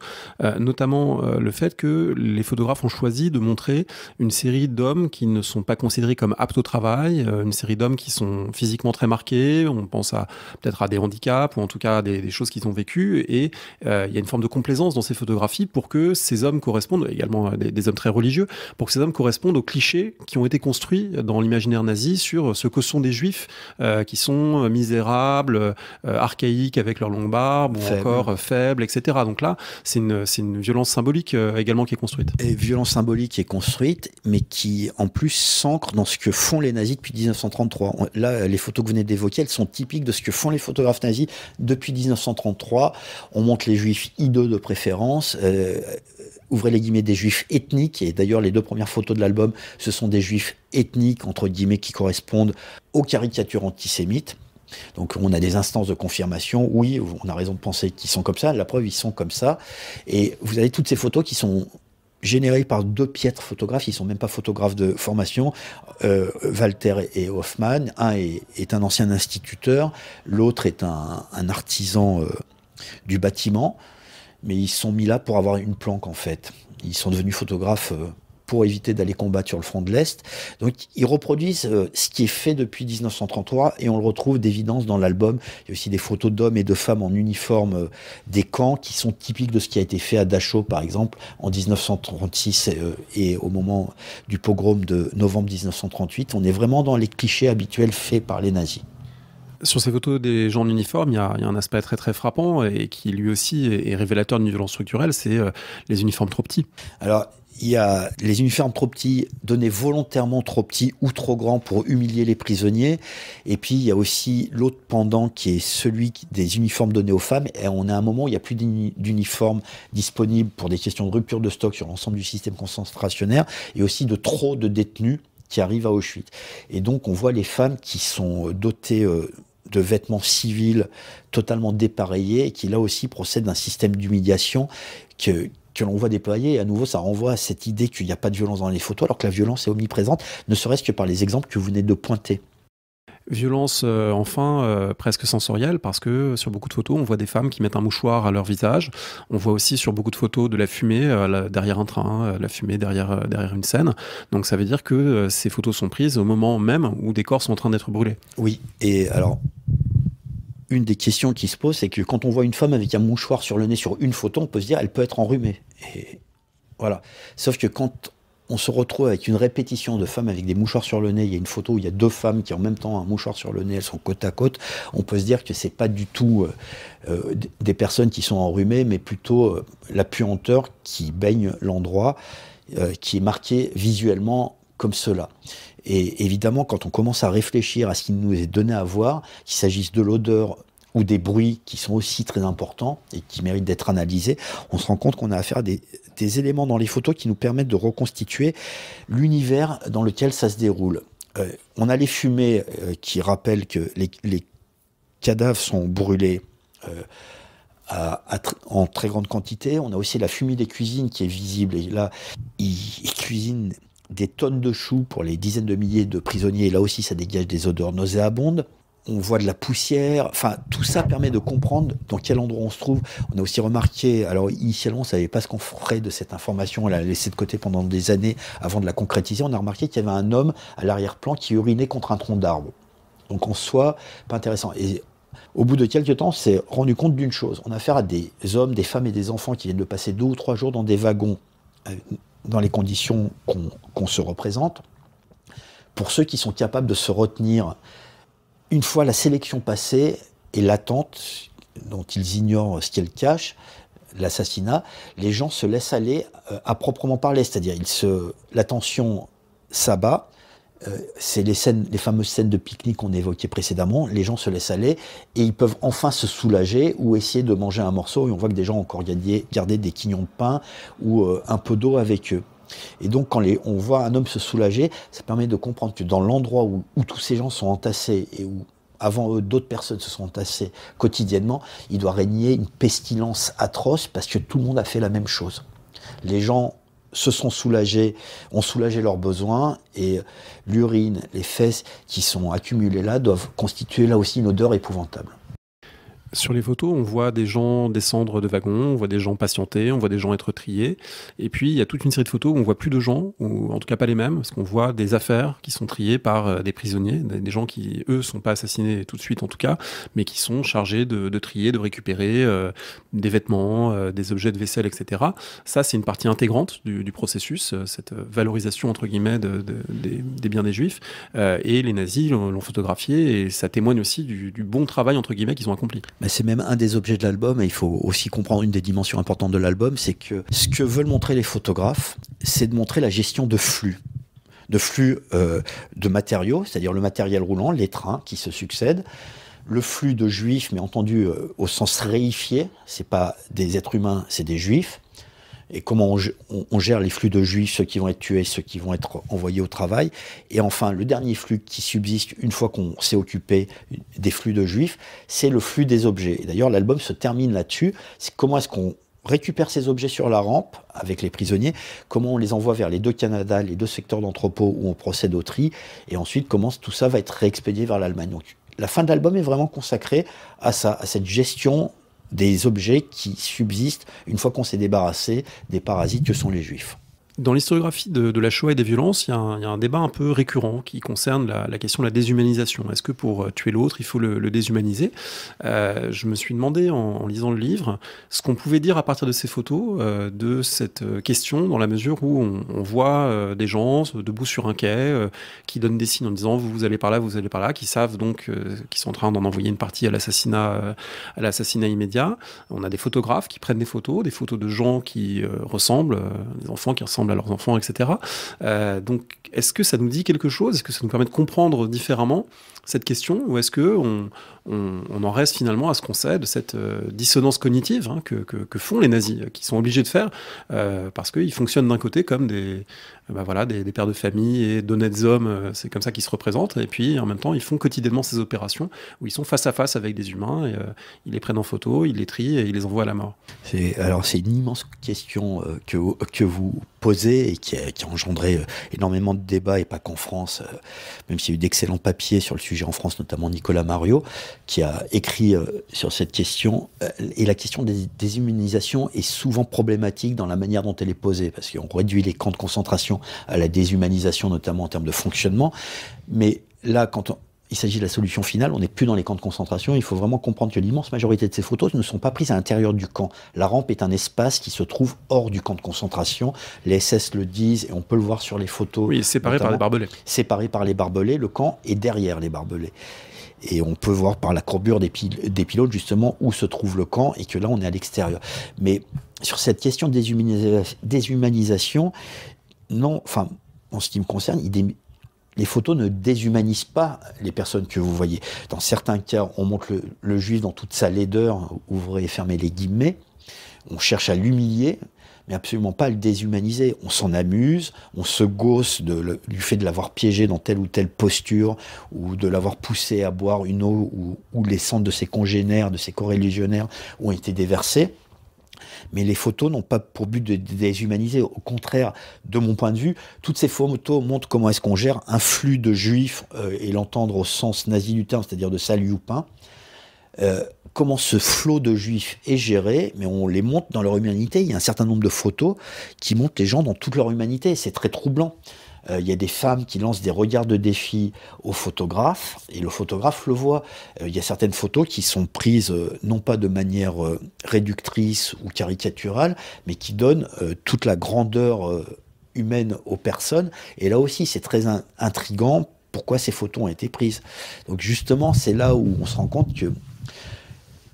notamment le fait que les photographes ont choisi de montrer une série d'hommes qui ne sont pas considérés comme aptes au travail, une série d'hommes qui sont physiquement très marqués, on pense peut-être à des handicaps ou en tout cas des choses qu'ils ont vécues, et il y a une forme de complaisance dans ces photographies pour que ces hommes correspondent, également des hommes très religieux, pour que ces hommes correspondent aux clichés qui ont été construits dans l'imaginaire nazi sur ce que sont des juifs qui sont misérables, archaïques avec leurs longues barbes, ou encore faibles, etc. Donc là, c'est une violence symbolique également qui est construite. Et violence symbolique qui est construite, mais qui en plus s'ancre dans ce que font les nazis depuis 1933. Là, les photos que vous venez d'évoquer, elles sont typiques de ce que font les photographes nazis depuis 1933. On montre les juifs hideux de préférence, ouvrez les guillemets, des juifs ethniques, et d'ailleurs les 2 premières photos de l'album, ce sont des juifs ethniques, entre guillemets, qui correspondent aux caricatures antisémites. Donc on a des instances de confirmation, oui, on a raison de penser qu'ils sont comme ça, la preuve, ils sont comme ça, et vous avez toutes ces photos qui sont générées par 2 piètres photographes, ils ne sont même pas photographes de formation, Walter et Hoffman, un est un ancien instituteur, l'autre est un artisan du bâtiment, mais ils sont mis là pour avoir une planque en fait. Ils sont devenus photographes pour éviter d'aller combattre sur le front de l'Est. Donc ils reproduisent ce qui est fait depuis 1933 et on le retrouve d'évidence dans l'album. Il y a aussi des photos d'hommes et de femmes en uniforme des camps qui sont typiques de ce qui a été fait à Dachau par exemple en 1936 et au moment du pogrom de novembre 1938. On est vraiment dans les clichés habituels faits par les nazis. Sur ces photos des gens en uniforme, il y a un aspect très très frappant et qui lui aussi est révélateur d'une violence structurelle, c'est les uniformes trop petits. Alors, il y a les uniformes trop petits, donnés volontairement trop petits ou trop grands pour humilier les prisonniers. Et puis, il y a aussi l'autre pendant qui est celui des uniformes donnés aux femmes. Et on a un moment où il n'y a plus d'uniformes disponibles pour des questions de rupture de stock sur l'ensemble du système concentrationnaire et aussi de trop de détenus qui arrivent à Auschwitz. Et donc, on voit les femmes qui sont dotées de vêtements civils totalement dépareillés et qui là aussi procèdent d'un système d'humiliation que l'on voit déployer. Et à nouveau, ça renvoie à cette idée qu'il n'y a pas de violence dans les photos, alors que la violence est omniprésente, ne serait-ce que par les exemples que vous venez de pointer. Violence, enfin, presque sensorielle, parce que sur beaucoup de photos, on voit des femmes qui mettent un mouchoir à leur visage. On voit aussi sur beaucoup de photos de la fumée derrière un train, la fumée derrière une scène. Donc ça veut dire que ces photos sont prises au moment même où des corps sont en train d'être brûlés. Oui, et alors, une des questions qui se pose, c'est que quand on voit une femme avec un mouchoir sur le nez sur une photo, on peut se dire elle peut être enrhumée. Et voilà. Sauf que quand on se retrouve avec une répétition de femmes avec des mouchoirs sur le nez, il y a une photo où il y a 2 femmes qui ont en même temps un mouchoir sur le nez, elles sont côte à côte, on peut se dire que c'est pas du tout des personnes qui sont enrhumées, mais plutôt la puanteur qui baigne l'endroit, qui est marquée visuellement comme cela. Et évidemment, quand on commence à réfléchir à ce qui nous est donné à voir, qu'il s'agisse de l'odeur ou des bruits qui sont aussi très importants et qui méritent d'être analysés, on se rend compte qu'on a affaire à des éléments dans les photos qui nous permettent de reconstituer l'univers dans lequel ça se déroule. On a les fumées qui rappellent que les cadavres sont brûlés en très grande quantité. On a aussi la fumée des cuisines qui est visible. Et là, ils cuisinent des tonnes de choux pour les dizaines de milliers de prisonniers. Et là aussi, ça dégage des odeurs nauséabondes. On voit de la poussière. Enfin, tout ça permet de comprendre dans quel endroit on se trouve. On a aussi remarqué, alors initialement, on ne savait pas ce qu'on ferait de cette information. On l'a laissée de côté pendant des années avant de la concrétiser. On a remarqué qu'il y avait un homme à l'arrière-plan qui urinait contre un tronc d'arbre. Donc en soi, pas intéressant. Et au bout de quelques temps, on s'est rendu compte d'une chose. On a affaire à des hommes, des femmes et des enfants qui viennent de passer 2 ou 3 jours dans des wagons, dans les conditions qu'on se représente. Pour ceux qui sont capables de se retenir, une fois la sélection passée et l'attente, dont ils ignorent ce qu'elle cache, l'assassinat, les gens se laissent aller à proprement parler. C'est-à-dire, la tension s'abat. C'est les fameuses scènes de pique-nique qu'on évoquait précédemment. Les gens se laissent aller et ils peuvent enfin se soulager ou essayer de manger un morceau. Et on voit que des gens ont encore gardé des quignons de pain ou un peu d'eau avec eux. Et donc, quand on voit un homme se soulager, ça permet de comprendre que dans l'endroit où tous ces gens sont entassés et où, avant eux, d'autres personnes se sont entassées quotidiennement, il doit régner une pestilence atroce parce que tout le monde a fait la même chose. Les gens se sont soulagés, ont soulagé leurs besoins, et l'urine, les fesses qui sont accumulées là doivent constituer là aussi une odeur épouvantable. Sur les photos, on voit des gens descendre de wagons, on voit des gens patienter, on voit des gens être triés. Et puis, il y a toute une série de photos où on voit plus de gens, ou en tout cas pas les mêmes, parce qu'on voit des affaires qui sont triées par des prisonniers, des gens qui, eux, sont pas assassinés tout de suite en tout cas, mais qui sont chargés de trier, de récupérer des vêtements, des objets de vaisselle, etc. Ça, c'est une partie intégrante du processus, cette valorisation, entre guillemets, des biens des Juifs. Et les nazis l'ont photographié, et ça témoigne aussi du bon travail, entre guillemets, qu'ils ont accompli. Mais c'est même un des objets de l'album, et il faut aussi comprendre une des dimensions importantes de l'album, c'est que ce que veulent montrer les photographes, c'est de montrer la gestion de flux de matériaux, c'est-à-dire le matériel roulant, les trains qui se succèdent, le flux de juifs, mais entendu au sens réifié, c'est pas des êtres humains, c'est des juifs, et comment on gère les flux de juifs, ceux qui vont être tués, ceux qui vont être envoyés au travail. Et enfin, le dernier flux qui subsiste une fois qu'on s'est occupé des flux de juifs, c'est le flux des objets. Et d'ailleurs, l'album se termine là-dessus. C'est comment est-ce qu'on récupère ces objets sur la rampe avec les prisonniers, comment on les envoie vers les 2 Canada, les 2 secteurs d'entrepôt où on procède au tri, et ensuite comment tout ça va être réexpédié vers l'Allemagne. Donc la fin de l'album est vraiment consacrée à ça, à cette gestion des objets qui subsistent une fois qu'on s'est débarrassé des parasites que sont les Juifs. Dans l'historiographie de la Shoah et des violences, il y a un débat un peu récurrent qui concerne la question de la déshumanisation. Est-ce que pour tuer l'autre, il faut le déshumaniser ? Je me suis demandé, en lisant le livre, ce qu'on pouvait dire à partir de ces photos de cette question, dans la mesure où on voit des gens debout sur un quai qui donnent des signes en disant « vous allez par là, vous allez par là », qui savent donc qu'ils sont en train d'en envoyer une partie à l'assassinat immédiat. On a des photographes qui prennent des photos de gens qui ressemblent, des enfants qui ressemblent à leurs enfants, etc. Donc, est-ce que ça nous dit quelque chose ? Est-ce que ça nous permet de comprendre différemment cette question ? Ou est-ce qu'on en reste finalement à ce qu'on sait de cette dissonance cognitive que font les nazis, qui sont obligés de faire, parce qu'ils fonctionnent d'un côté comme des bah voilà, des pères de famille et d'honnêtes hommes, c'est comme ça qu'ils se représentent. Et puis en même temps, ils font quotidiennement ces opérations où ils sont face à face avec des humains, et ils les prennent en photo, ils les trient et ils les envoient à la mort. Alors c'est une immense question que vous posez et qui a engendré énormément de débats, et pas qu'en France, même s'il y a eu d'excellents papiers sur le sujet en France, notamment Nicolas Mario, qui a écrit sur cette question. Et la question des déshumanisation est souvent problématique dans la manière dont elle est posée, parce qu'on réduit les camps de concentration à la déshumanisation, notamment en termes de fonctionnement. Mais là, quand il s'agit de la solution finale, on n'est plus dans les camps de concentration. Il faut vraiment comprendre que l'immense majorité de ces photos ne sont pas prises à l'intérieur du camp. La rampe est un espace qui se trouve hors du camp de concentration. Les SS le disent, et on peut le voir sur les photos. Oui, séparé par les barbelés. Séparé par les barbelés, le camp est derrière les barbelés. Et on peut voir par la courbure des pilotes justement où se trouve le camp, et que là on est à l'extérieur. Mais sur cette question de déshumanisation, non, enfin, en ce qui me concerne, les photos ne déshumanisent pas les personnes que vous voyez. Dans certains cas, on montre le juif dans toute sa laideur, ouvrez et fermez les guillemets, on cherche à l'humilier, mais absolument pas à le déshumaniser. On s'en amuse, on se gausse du fait de l'avoir piégé dans telle ou telle posture, ou de l'avoir poussé à boire une eau où les cendres de ses congénères, de ses coreligionnaires ont été déversées. Mais les photos n'ont pas pour but de déshumaniser. Au contraire, de mon point de vue, toutes ces photos montrent comment est-ce qu'on gère un flux de juifs, et l'entendre au sens nazi du terme, c'est-à-dire de salut ou pain. Comment ce flot de juifs est géré, mais on les montre dans leur humanité. Il y a un certain nombre de photos qui montrent les gens dans toute leur humanité. C'est très troublant. Il y a des femmes qui lancent des regards de défi au photographe, et le photographe le voit. Il y a certaines photos qui sont prises non pas de manière réductrice ou caricaturale, mais qui donnent toute la grandeur humaine aux personnes. Et là aussi, c'est très intriguant pourquoi ces photos ont été prises. Donc justement, c'est là où on se rend compte que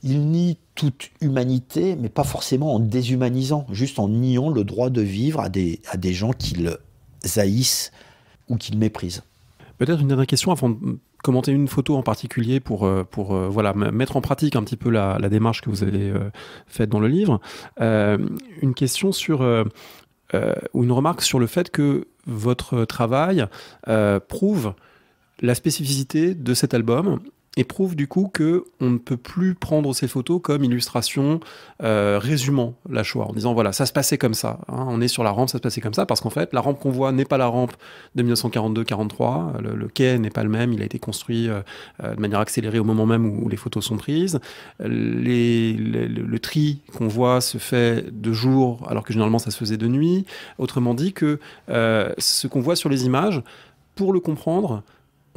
il nie toute humanité, mais pas forcément en déshumanisant, juste en niant le droit de vivre à des gens qu'ils haïssent ou qu'ils méprisent. Peut-être une dernière question avant de commenter une photo en particulier pour voilà, mettre en pratique un petit peu la démarche que vous avez faite dans le livre. Une question sur, ou une remarque sur le fait que votre travail prouve la spécificité de cet album, et prouve du coup qu'on ne peut plus prendre ces photos comme illustration résumant la Shoah, en disant voilà, ça se passait comme ça, hein, on est sur la rampe, ça se passait comme ça, parce qu'en fait, la rampe qu'on voit n'est pas la rampe de 1942-43, le quai n'est pas le même, il a été construit de manière accélérée au moment même où les photos sont prises, le tri qu'on voit se fait de jour, alors que généralement ça se faisait de nuit, autrement dit que ce qu'on voit sur les images, pour le comprendre,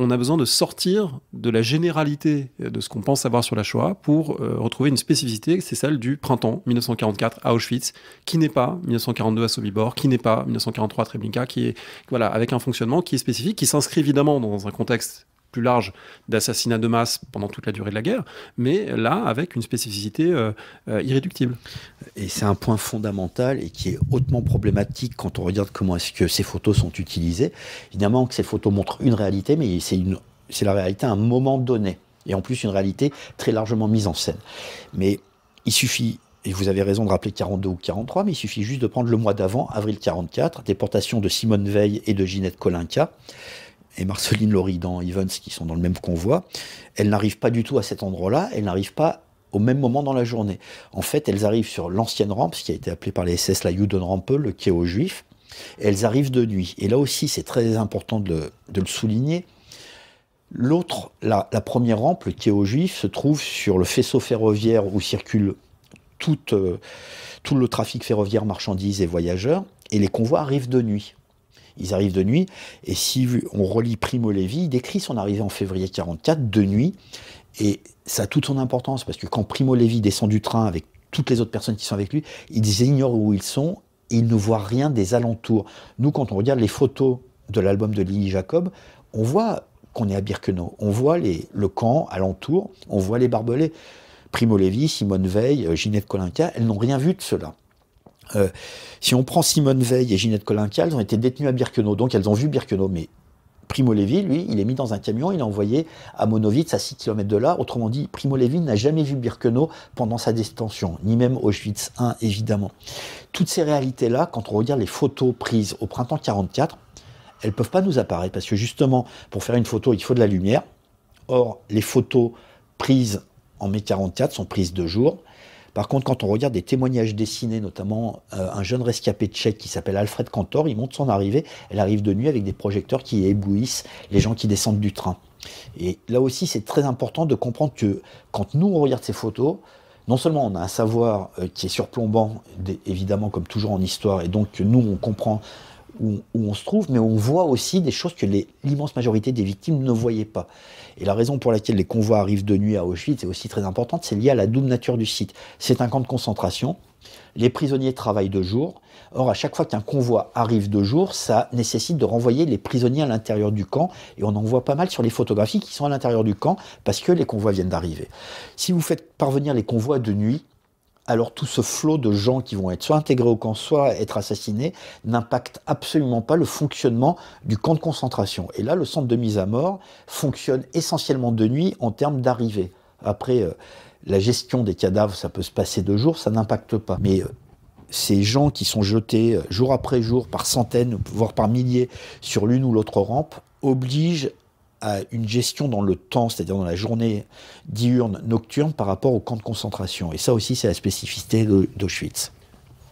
on a besoin de sortir de la généralité de ce qu'on pense savoir sur la Shoah pour retrouver une spécificité, c'est celle du printemps 1944 à Auschwitz, qui n'est pas 1942 à Sobibor, qui n'est pas 1943 à Treblinka, qui est voilà, avec un fonctionnement qui est spécifique, qui s'inscrit évidemment dans un contexte plus large d'assassinat de masse pendant toute la durée de la guerre, mais là avec une spécificité irréductible. Et c'est un point fondamental et qui est hautement problématique quand on regarde comment est-ce que ces photos sont utilisées. Évidemment que ces photos montrent une réalité, mais c'est la réalité à un moment donné, et en plus une réalité très largement mise en scène. Mais il suffit, et vous avez raison de rappeler 42 ou 43, mais il suffit juste de prendre le mois d'avant, avril 44, déportation de Simone Veil et de Ginette Kolinka, et Marceline Loridan Evans, qui sont dans le même convoi. Elles n'arrivent pas du tout à cet endroit-là, elles n'arrivent pas au même moment dans la journée. En fait, elles arrivent sur l'ancienne rampe, ce qui a été appelé par les SS la Judenrampe, le quai aux Juifs, et elles arrivent de nuit. Et là aussi, c'est très important de le souligner. L'autre, la première rampe, le quai aux Juifs, se trouve sur le faisceau ferroviaire où circule tout le trafic ferroviaire, marchandises et voyageurs, et les convois arrivent de nuit. Ils arrivent de nuit, et si on relit Primo Levi, il décrit son arrivée en février 1944 de nuit, et ça a toute son importance, parce que quand Primo Levi descend du train avec toutes les autres personnes qui sont avec lui, ils ignorent où ils sont, et ils ne voient rien des alentours. Nous, quand on regarde les photos de l'album de Lily Jacob, on voit qu'on est à Birkenau, on voit le camp alentour, on voit les barbelés. Primo Levi, Simone Veil, Ginette Kolinka, elles n'ont rien vu de cela. Si on prend Simone Veil et Ginette Kolinka, elles ont été détenues à Birkenau, donc elles ont vu Birkenau, mais Primo Levi, lui, il est mis dans un camion, il est envoyé à Monowitz, à 6 km de là. Autrement dit, Primo Levi n'a jamais vu Birkenau pendant sa détention, ni même Auschwitz I, évidemment. Toutes ces réalités-là, quand on regarde les photos prises au printemps 1944, elles ne peuvent pas nous apparaître, parce que justement, pour faire une photo, il faut de la lumière. Or, les photos prises en mai 1944 sont prises de jour. Par contre, quand on regarde des témoignages dessinés, notamment un jeune rescapé tchèque qui s'appelle Alfred Kantor, il montre son arrivée. Elle arrive de nuit avec des projecteurs qui éblouissent les gens qui descendent du train. Et là aussi, c'est très important de comprendre que quand nous, on regarde ces photos, non seulement on a un savoir qui est surplombant, évidemment, comme toujours en histoire, et donc nous, on comprend où on se trouve, mais on voit aussi des choses que l'immense majorité des victimes ne voyaient pas. Et la raison pour laquelle les convois arrivent de nuit à Auschwitz est aussi très importante, c'est lié à la double nature du site. C'est un camp de concentration, les prisonniers travaillent de jour. Or, à chaque fois qu'un convoi arrive de jour, ça nécessite de renvoyer les prisonniers à l'intérieur du camp, et on en voit pas mal sur les photographies qui sont à l'intérieur du camp, parce que les convois viennent d'arriver. Si vous faites parvenir les convois de nuit, alors tout ce flot de gens qui vont être soit intégrés au camp, soit être assassinés, n'impacte absolument pas le fonctionnement du camp de concentration. Et là, le centre de mise à mort fonctionne essentiellement de nuit en termes d'arrivée. Après, la gestion des cadavres, ça peut se passer de jour, ça n'impacte pas. Mais ces gens qui sont jetés jour après jour, par centaines, voire par milliers, sur l'une ou l'autre rampe, obligent à une gestion dans le temps, c'est-à-dire dans la journée diurne, nocturne, par rapport au camp de concentration. Et ça aussi, c'est la spécificité d'Auschwitz.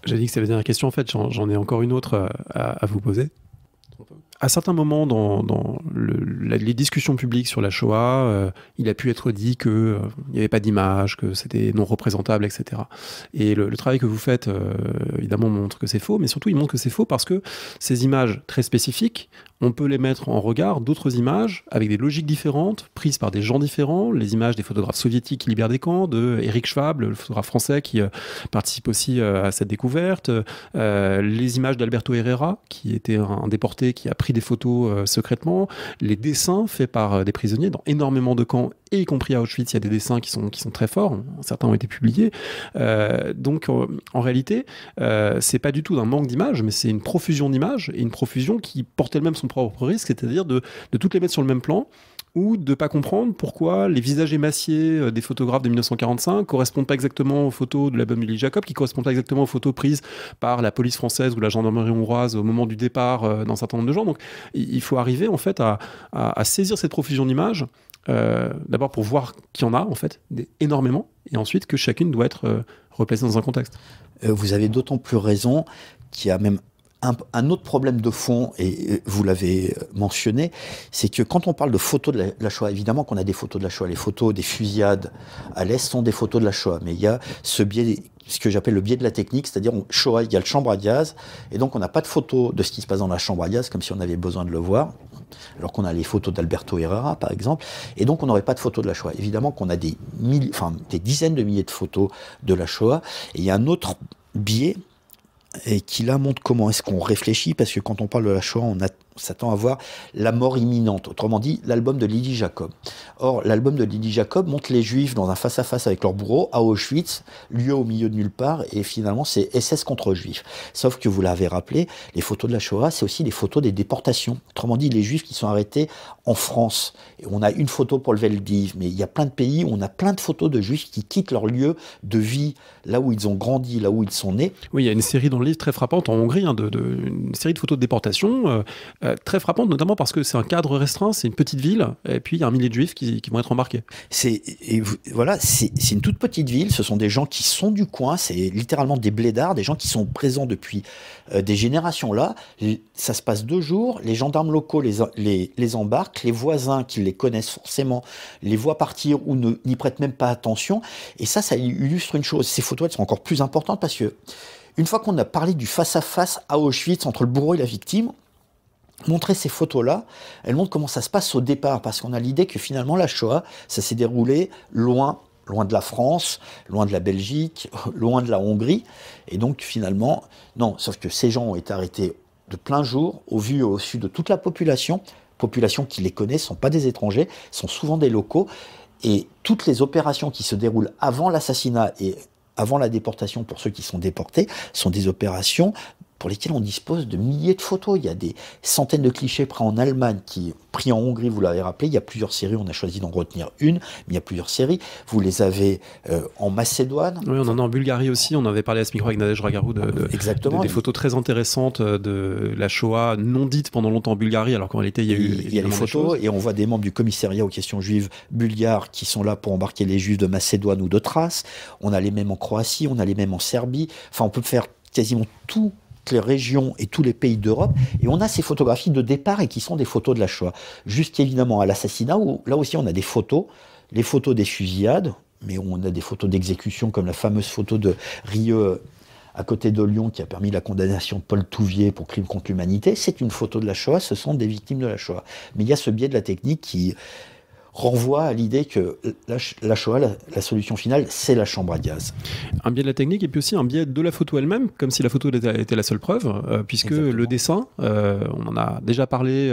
J'ai dit que c'était la dernière question, en fait, j'en ai encore une autre à vous poser. À certains moments dans les discussions publiques sur la Shoah, il a pu être dit qu'il n'y avait pas d'image, que c'était non représentable, etc. Et le travail que vous faites, évidemment, montre que c'est faux, mais surtout, il montre que c'est faux parce que ces images très spécifiques, on peut les mettre en regard d'autres images avec des logiques différentes, prises par des gens différents. Les images des photographes soviétiques qui libèrent des camps, de Eric Schwab, le photographe français qui participe aussi à cette découverte. Les images d'Alberto Herrera, qui était un déporté qui a pris des photos secrètement. Les dessins faits par des prisonniers dans énormément de camps, et y compris à Auschwitz, il y a des dessins qui sont très forts. Certains ont été publiés. Donc, en réalité, c'est pas du tout d'un manque d'images, mais c'est une profusion d'images, et une profusion qui porte elle-même son propre risque, c'est-à-dire de toutes les mettre sur le même plan, ou de ne pas comprendre pourquoi les visages émaciés des photographes de 1945 ne correspondent pas exactement aux photos de l'album de Lily Jacob, qui ne correspondent pas exactement aux photos prises par la police française ou la gendarmerie hongroise au moment du départ d'un certain nombre de gens. Donc il faut arriver en fait à saisir cette profusion d'images, d'abord pour voir qu'il y en a en fait énormément, et ensuite que chacune doit être replacée dans un contexte. Vous avez d'autant plus raison qu'il y a même un autre problème de fond, et vous l'avez mentionné, c'est que quand on parle de photos de la Shoah, évidemment qu'on a des photos de la Shoah, les photos des fusillades à l'Est sont des photos de la Shoah, mais il y a ce biais, ce que j'appelle le biais de la technique, c'est-à-dire Shoah égale chambre à gaz, et donc on n'a pas de photos de ce qui se passe dans la chambre à gaz, comme si on avait besoin de le voir, alors qu'on a les photos d'Alberto Herrera, par exemple, et donc on n'aurait pas de photos de la Shoah. Évidemment qu'on a des dizaines de milliers de photos de la Shoah, et il y a un autre biais, et qui là montre comment est-ce qu'on réfléchit, parce que quand on parle de la Shoah, on s'attend à voir la mort imminente, autrement dit l'album de Lily Jacob. Or, l'album de Lily Jacob montre les Juifs dans un face-à-face avec leur bourreau à Auschwitz, lieu au milieu de nulle part, et finalement c'est SS contre Juifs. Sauf que vous l'avez rappelé, les photos de la Shoah, c'est aussi les photos des déportations. Autrement dit, les Juifs qui sont arrêtés en France. Et on a une photo pour le Veldiv, mais il y a plein de pays où on a plein de photos de Juifs qui quittent leur lieu de vie, là où ils ont grandi, là où ils sont nés. Oui, il y a une série dans le livre très frappante en Hongrie, une série de photos de déportation très frappante, notamment parce que c'est un cadre restreint, c'est une petite ville, et puis il y a un millier de Juifs qui vont être embarqués. C'est une toute petite ville, ce sont des gens qui sont du coin, c'est littéralement des blédards, des gens qui sont présents depuis des générations là. Ça se passe 2 jours, les gendarmes locaux les embarquent, les voisins qui les connaissent forcément les voient partir ou n'y prêtent même pas attention, et ça illustre une chose. Ces photos, elles sont encore plus importantes parce que une fois qu'on a parlé du face-à-face à Auschwitz entre le bourreau et la victime, montrer ces photos-là, elles montrent comment ça se passe au départ, parce qu'on a l'idée que finalement la Shoah, ça s'est déroulé loin de la France, loin de la Belgique, loin de la Hongrie, et donc finalement, non, sauf que ces gens ont été arrêtés de plein jour, au vu et au su de toute la population qui les connaît, ne sont pas des étrangers, sont souvent des locaux, et toutes les opérations qui se déroulent avant l'assassinat et avant la déportation pour ceux qui sont déportés sont des opérations pour lesquels on dispose de milliers de photos. Il y a des centaines de clichés pris en Allemagne, pris en Hongrie, vous l'avez rappelé. Il y a plusieurs séries, on a choisi d'en retenir une, mais il y a plusieurs séries. Vous les avez en Macédoine. Oui, on en a en Bulgarie aussi. On avait parlé à ce micro avec Nadège Ragarou Exactement. des photos très intéressantes de la Shoah non dite pendant longtemps en Bulgarie, alors qu'en réalité, il y a les photos, et on voit des membres du commissariat aux questions juives bulgares qui sont là pour embarquer les juifs de Macédoine ou de Thrace. On a les mêmes en Croatie, on a les mêmes en Serbie. Enfin, on peut faire quasiment toutes les régions et tous les pays d'Europe, et on a ces photographies de départ et qui sont des photos de la Shoah. Jusqu'évidemment à l'assassinat, où là aussi on a des photos, les photos des fusillades, mais on a des photos d'exécution comme la fameuse photo de Rieux à côté de Lyon qui a permis la condamnation de Paul Touvier pour crime contre l'humanité. C'est une photo de la Shoah, ce sont des victimes de la Shoah. Mais il y a ce biais de la technique qui renvoie à l'idée que la Shoah, la solution finale, c'est la chambre à gaz. Un biais de la technique et puis aussi un biais de la photo elle-même, comme si la photo était la seule preuve, puisque Exactement. le dessin, on en a déjà parlé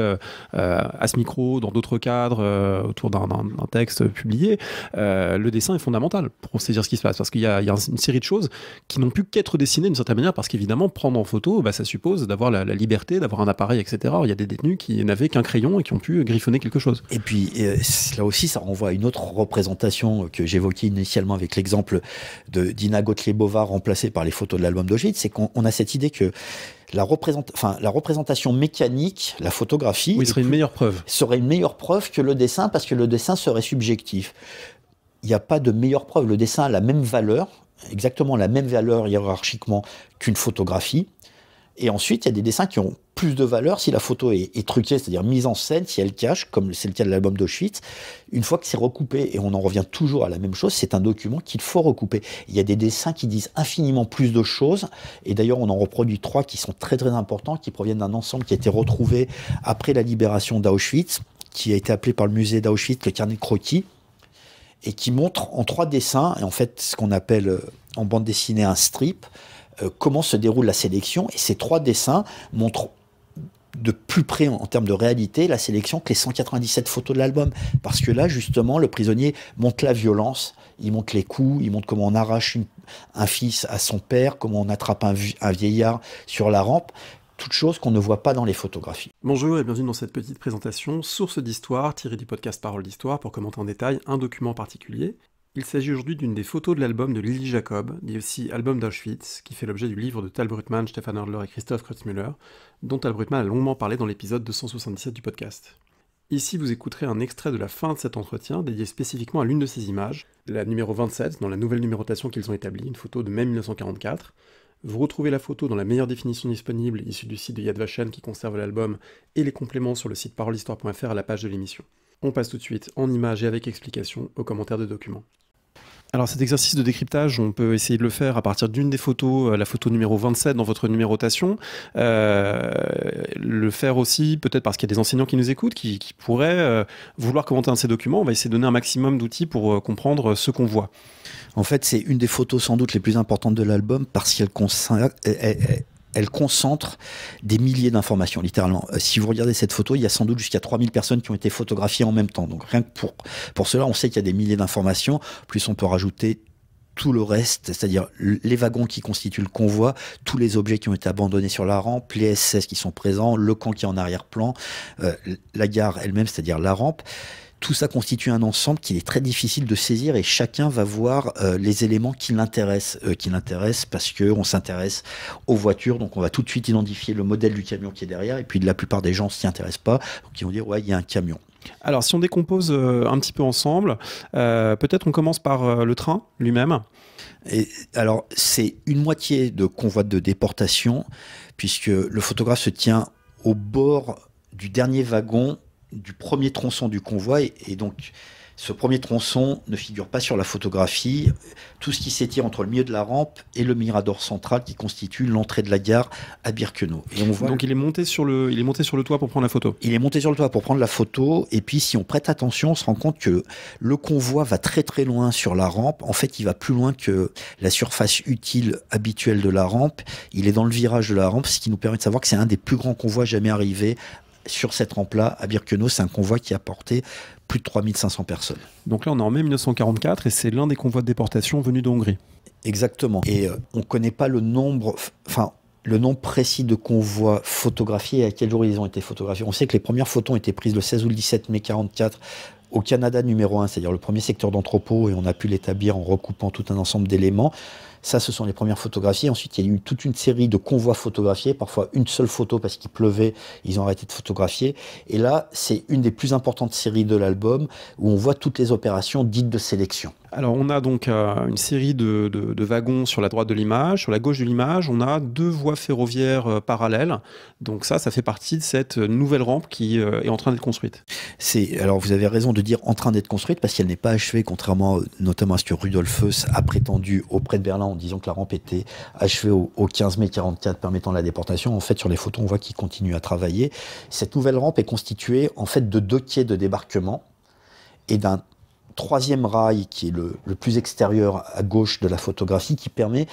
à ce micro, dans d'autres cadres, autour d'un texte publié, le dessin est fondamental pour saisir ce qui se passe, parce qu'il y a une série de choses qui n'ont pu qu'être dessinées d'une certaine manière, parce qu'évidemment, prendre en photo, ça suppose d'avoir la liberté, d'avoir un appareil, etc. Il y a des détenus qui n'avaient qu'un crayon et qui ont pu griffonner quelque chose. Et puis, là aussi, ça renvoie à une autre représentation que j'évoquais initialement avec l'exemple d'Ina Gottliebova remplacée par les photos de l'album d'Auschwitz, c'est qu'on a cette idée que la représentation mécanique, la photographie, oui, serait une meilleure preuve que le dessin, parce que le dessin serait subjectif. Il n'y a pas de meilleure preuve. Le dessin a la même valeur, exactement la même valeur hiérarchiquement qu'une photographie. Et ensuite, il y a des dessins qui ont plus de valeur si la photo est truquée, c'est-à-dire mise en scène, si elle cache, comme c'est le cas de l'album d'Auschwitz. Une fois que c'est recoupé, et on en revient toujours à la même chose, c'est un document qu'il faut recouper. Il y a des dessins qui disent infiniment plus de choses, et d'ailleurs on en reproduit 3 qui sont très très importants, qui proviennent d'un ensemble qui a été retrouvé après la libération d'Auschwitz, qui a été appelé par le musée d'Auschwitz le carnet de croquis, et qui montre en 3 dessins, et en fait ce qu'on appelle en bande dessinée un strip, comment se déroule la sélection. Et ces 3 dessins montrent de plus près en termes de réalité la sélection que les 197 photos de l'album. Parce que là, justement, le prisonnier montre la violence, il montre les coups, il montre comment on arrache un fils à son père, comment on attrape un vieillard sur la rampe. Toutes choses qu'on ne voit pas dans les photographies. Bonjour et bienvenue dans cette petite présentation Source d'histoire, tirée du podcast Parole d'Histoire, pour commenter en détail un document particulier. Il s'agit aujourd'hui d'une des photos de l'album de Lily Jacob, dit aussi Album d'Auschwitz, qui fait l'objet du livre de Tal Brutmann, Stefan Hörtler et Christoph Kreutzmüller, dont Tal Brutmann a longuement parlé dans l'épisode 277 du podcast. Ici, vous écouterez un extrait de la fin de cet entretien, dédié spécifiquement à l'une de ces images, la numéro 27, dans la nouvelle numérotation qu'ils ont établie, une photo de mai 1944. Vous retrouvez la photo dans la meilleure définition disponible, issue du site de Yad Vashem qui conserve l'album, et les compléments sur le site parolehistoire.fr à la page de l'émission. On passe tout de suite, en images et avec explication, aux commentaires de documents. Alors cet exercice de décryptage, on peut essayer de le faire à partir d'une des photos, la photo numéro 27 dans votre numérotation. Le faire aussi peut-être parce qu'il y a des enseignants qui nous écoutent, qui pourraient vouloir commenter un de ces documents. On va essayer de donner un maximum d'outils pour comprendre ce qu'on voit. En fait, c'est une des photos sans doute les plus importantes de l'album parce qu'elle concentre des milliers d'informations, littéralement. Si vous regardez cette photo, il y a sans doute jusqu'à 3000 personnes qui ont été photographiées en même temps. Donc rien que pour cela, on sait qu'il y a des milliers d'informations. Plus on peut rajouter tout le reste, c'est-à-dire les wagons qui constituent le convoi, tous les objets qui ont été abandonnés sur la rampe, les SS qui sont présents, le camp qui est en arrière-plan, la gare elle-même, c'est-à-dire la rampe. Tout ça constitue un ensemble qui est très difficile de saisir et chacun va voir les éléments qui l'intéressent parce qu'on s'intéresse aux voitures, donc on va tout de suite identifier le modèle du camion qui est derrière, et puis la plupart des gens ne s'y intéressent pas, donc ils vont dire ouais, il y a un camion. Alors si on décompose un petit peu ensemble, peut-être on commence par le train lui-même. Et alors c'est une moitié de convoi de déportation, puisque le photographe se tient au bord du dernier wagon du premier tronçon du convoi, et donc ce premier tronçon ne figure pas sur la photographie. Tout ce qui s'étire entre le milieu de la rampe et le mirador central qui constitue l'entrée de la gare à Birkenau. Et on voit donc il est monté sur le toit pour prendre la photo. Il est monté sur le toit pour prendre la photo, et puis si on prête attention, on se rend compte que le convoi va très très loin sur la rampe. En fait, il va plus loin que la surface utile habituelle de la rampe. Il est dans le virage de la rampe, ce qui nous permet de savoir que c'est un des plus grands convois jamais arrivés sur cette rampe-là, à Birkenau. C'est un convoi qui a porté plus de 3500 personnes. Donc là, on est en mai 1944 et c'est l'un des convois de déportation venus de Hongrie. Exactement. Et on ne connaît pas le nombre... Enfin, le nombre précis de convois photographiés et à quel jour ils ont été photographiés. On sait que les premières photos ont été prises le 16 ou le 17 mai 1944 au Canada numéro 1, c'est-à-dire le premier secteur d'entrepôt, et on a pu l'établir en recoupant tout un ensemble d'éléments. Ça, ce sont les premières photographies. Ensuite, il y a eu toute une série de convois photographiés, parfois une seule photo parce qu'il pleuvait, ils ont arrêté de photographier. Et là, c'est une des plus importantes séries de l'album où on voit toutes les opérations dites de sélection. Alors on a donc une série de wagons sur la droite de l'image. Sur la gauche de l'image, on a 2 voies ferroviaires parallèles. Donc ça fait partie de cette nouvelle rampe qui est en train d'être construite. Alors vous avez raison de dire en train d'être construite parce qu'elle n'est pas achevée, contrairement notamment à ce que Rudolf Höss a prétendu auprès de Berlin en disant que la rampe était achevée au 15 mai 1944 permettant la déportation. En fait, sur les photos, on voit qu'il continue à travailler. Cette nouvelle rampe est constituée en fait de 2 quais de débarquement et d'un 3e rail qui est le plus extérieur à gauche de la photographie qui permet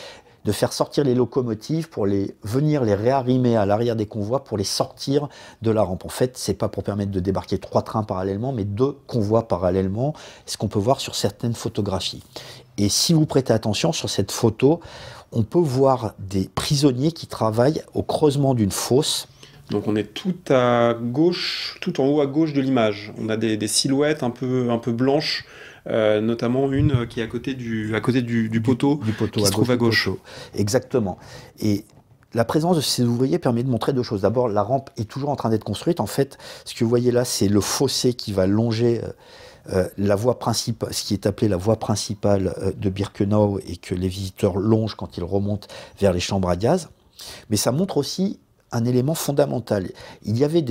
de faire sortir les locomotives pour venir les réarrimer à l'arrière des convois pour les sortir de la rampe. En fait, c'est pas pour permettre de débarquer 3 trains parallèlement, mais 2 convois parallèlement, ce qu'on peut voir sur certaines photographies. Et si vous prêtez attention sur cette photo, on peut voir des prisonniers qui travaillent au creusement d'une fosse. Donc on est tout à gauche, tout en haut à gauche de l'image. On a des silhouettes un peu blanches, notamment une qui est à côté du poteau, qui se trouve à gauche. Exactement. Et la présence de ces ouvriers permet de montrer 2 choses. D'abord, la rampe est toujours en train d'être construite. En fait, ce que vous voyez là, c'est le fossé qui va longer la voie principale, ce qui est appelé la voie principale de Birkenau et que les visiteurs longent quand ils remontent vers les chambres à gaz. Mais ça montre aussi un élément fondamental. Il y avait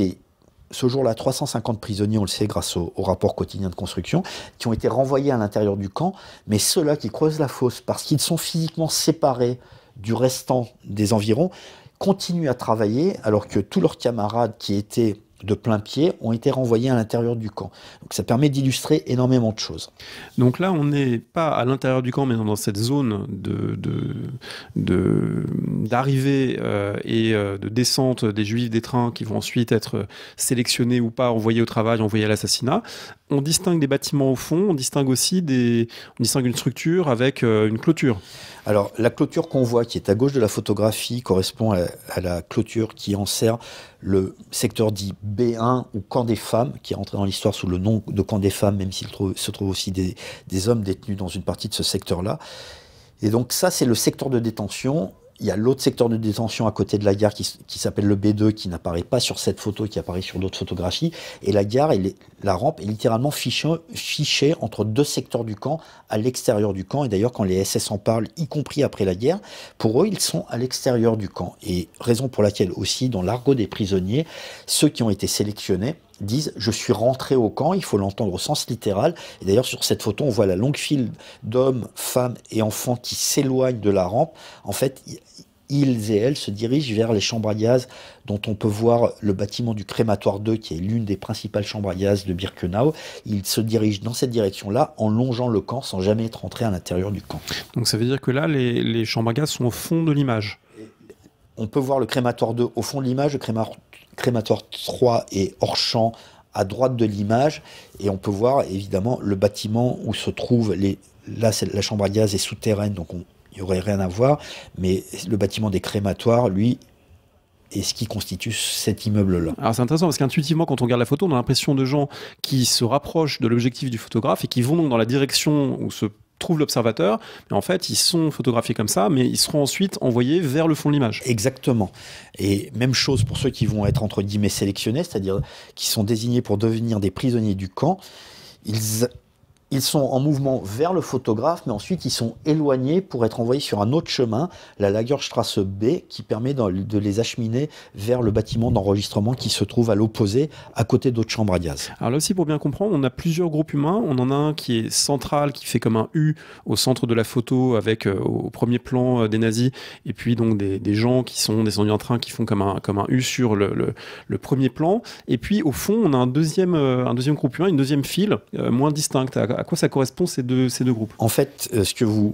ce jour-là 350 prisonniers, on le sait grâce au rapport quotidien de construction, qui ont été renvoyés à l'intérieur du camp, mais ceux-là qui creusent la fosse, parce qu'ils sont physiquement séparés du restant des environs, continuent à travailler alors que tous leurs camarades qui étaient de plein pied ont été renvoyés à l'intérieur du camp. Donc ça permet d'illustrer énormément de choses. Donc là, on n'est pas à l'intérieur du camp, mais dans cette zone d'arrivée et de descente des Juifs des trains qui vont ensuite être sélectionnés ou pas, envoyés au travail, envoyés à l'assassinat. On distingue des bâtiments au fond, on distingue aussi une structure avec une clôture. Alors, la clôture qu'on voit, qui est à gauche de la photographie, correspond à la clôture qui enserre le secteur dit B1 ou camp des femmes, qui est rentré dans l'histoire sous le nom de camp des femmes, même s'il se trouve aussi des hommes détenus dans une partie de ce secteur-là. Et donc ça, c'est le secteur de détention. Il y a l'autre secteur de détention à côté de la gare qui s'appelle le B2, qui n'apparaît pas sur cette photo, qui apparaît sur d'autres photographies. Et la gare, la rampe est littéralement fichée entre 2 secteurs du camp, à l'extérieur du camp. Et d'ailleurs, quand les SS en parlent, y compris après la guerre, pour eux, ils sont à l'extérieur du camp. Et raison pour laquelle aussi, dans l'argot des prisonniers, ceux qui ont été sélectionnés disent « je suis rentré au camp », il faut l'entendre au sens littéral. Et d'ailleurs, sur cette photo, on voit la longue file d'hommes, femmes et enfants qui s'éloignent de la rampe. En fait, ils et elles se dirigent vers les chambres à gaz dont on peut voir le bâtiment du crématoire 2, qui est l'une des principales chambres à gaz de Birkenau. Ils se dirigent dans cette direction-là en longeant le camp sans jamais être entrés à l'intérieur du camp. Donc ça veut dire que là, les chambres à gaz sont au fond de l'image. On peut voir le crématoire 2 au fond de l'image, le crématoire 3 est hors champ à droite de l'image, et on peut voir évidemment le bâtiment où se trouvent là, la chambre à gaz est souterraine, donc il n'y aurait rien à voir, mais le bâtiment des crématoires, lui, est ce qui constitue cet immeuble-là. Alors c'est intéressant parce qu'intuitivement, quand on regarde la photo, on a l'impression de gens qui se rapprochent de l'objectif du photographe et qui vont donc dans la direction où se trouve l'observateur, mais en fait, ils sont photographiés comme ça, mais ils seront ensuite envoyés vers le fond de l'image. Exactement. Et même chose pour ceux qui vont être, entre guillemets, sélectionnés, c'est-à-dire qui sont désignés pour devenir des prisonniers du camp. Ils sont en mouvement vers le photographe, mais ensuite ils sont éloignés pour être envoyés sur un autre chemin, la Lagerstrasse B, qui permet de les acheminer vers le bâtiment d'enregistrement qui se trouve à l'opposé, à côté d'autres chambres à gaz. Alors là aussi, pour bien comprendre, on a plusieurs groupes humains. On en a un qui est central, qui fait comme un U au centre de la photo, avec au premier plan des nazis, et puis donc des gens qui sont descendus en train, qui font comme un U sur le premier plan. Et puis au fond, on a un deuxième groupe humain, une deuxième file, moins distincte. À quoi ça correspond ces deux groupes? En fait, ce que vous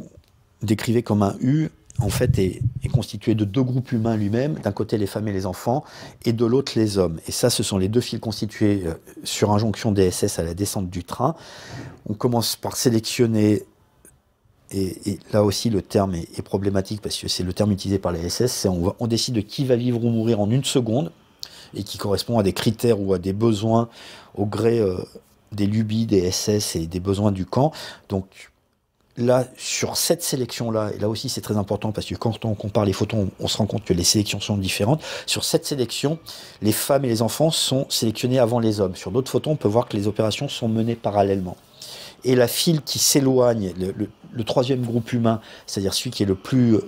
décrivez comme un U, en fait, est constitué de 2 groupes humains lui-même, d'un côté les femmes et les enfants, et de l'autre les hommes. Et ça, ce sont les 2 files constituées sur injonction des SS à la descente du train. On commence par sélectionner et là aussi le terme est problématique parce que c'est le terme utilisé par les SS, c'est on décide de qui va vivre ou mourir en une seconde et qui correspond à des critères ou à des besoins au gré des lubies des SS et des besoins du camp. Donc là, sur cette sélection-là, et là aussi c'est très important parce que quand on compare les photos, on se rend compte que les sélections sont différentes. Sur cette sélection, les femmes et les enfants sont sélectionnés avant les hommes. Sur d'autres photos, on peut voir que les opérations sont menées parallèlement. Et la file qui s'éloigne, le troisième groupe humain, c'est-à-dire celui qui est le plus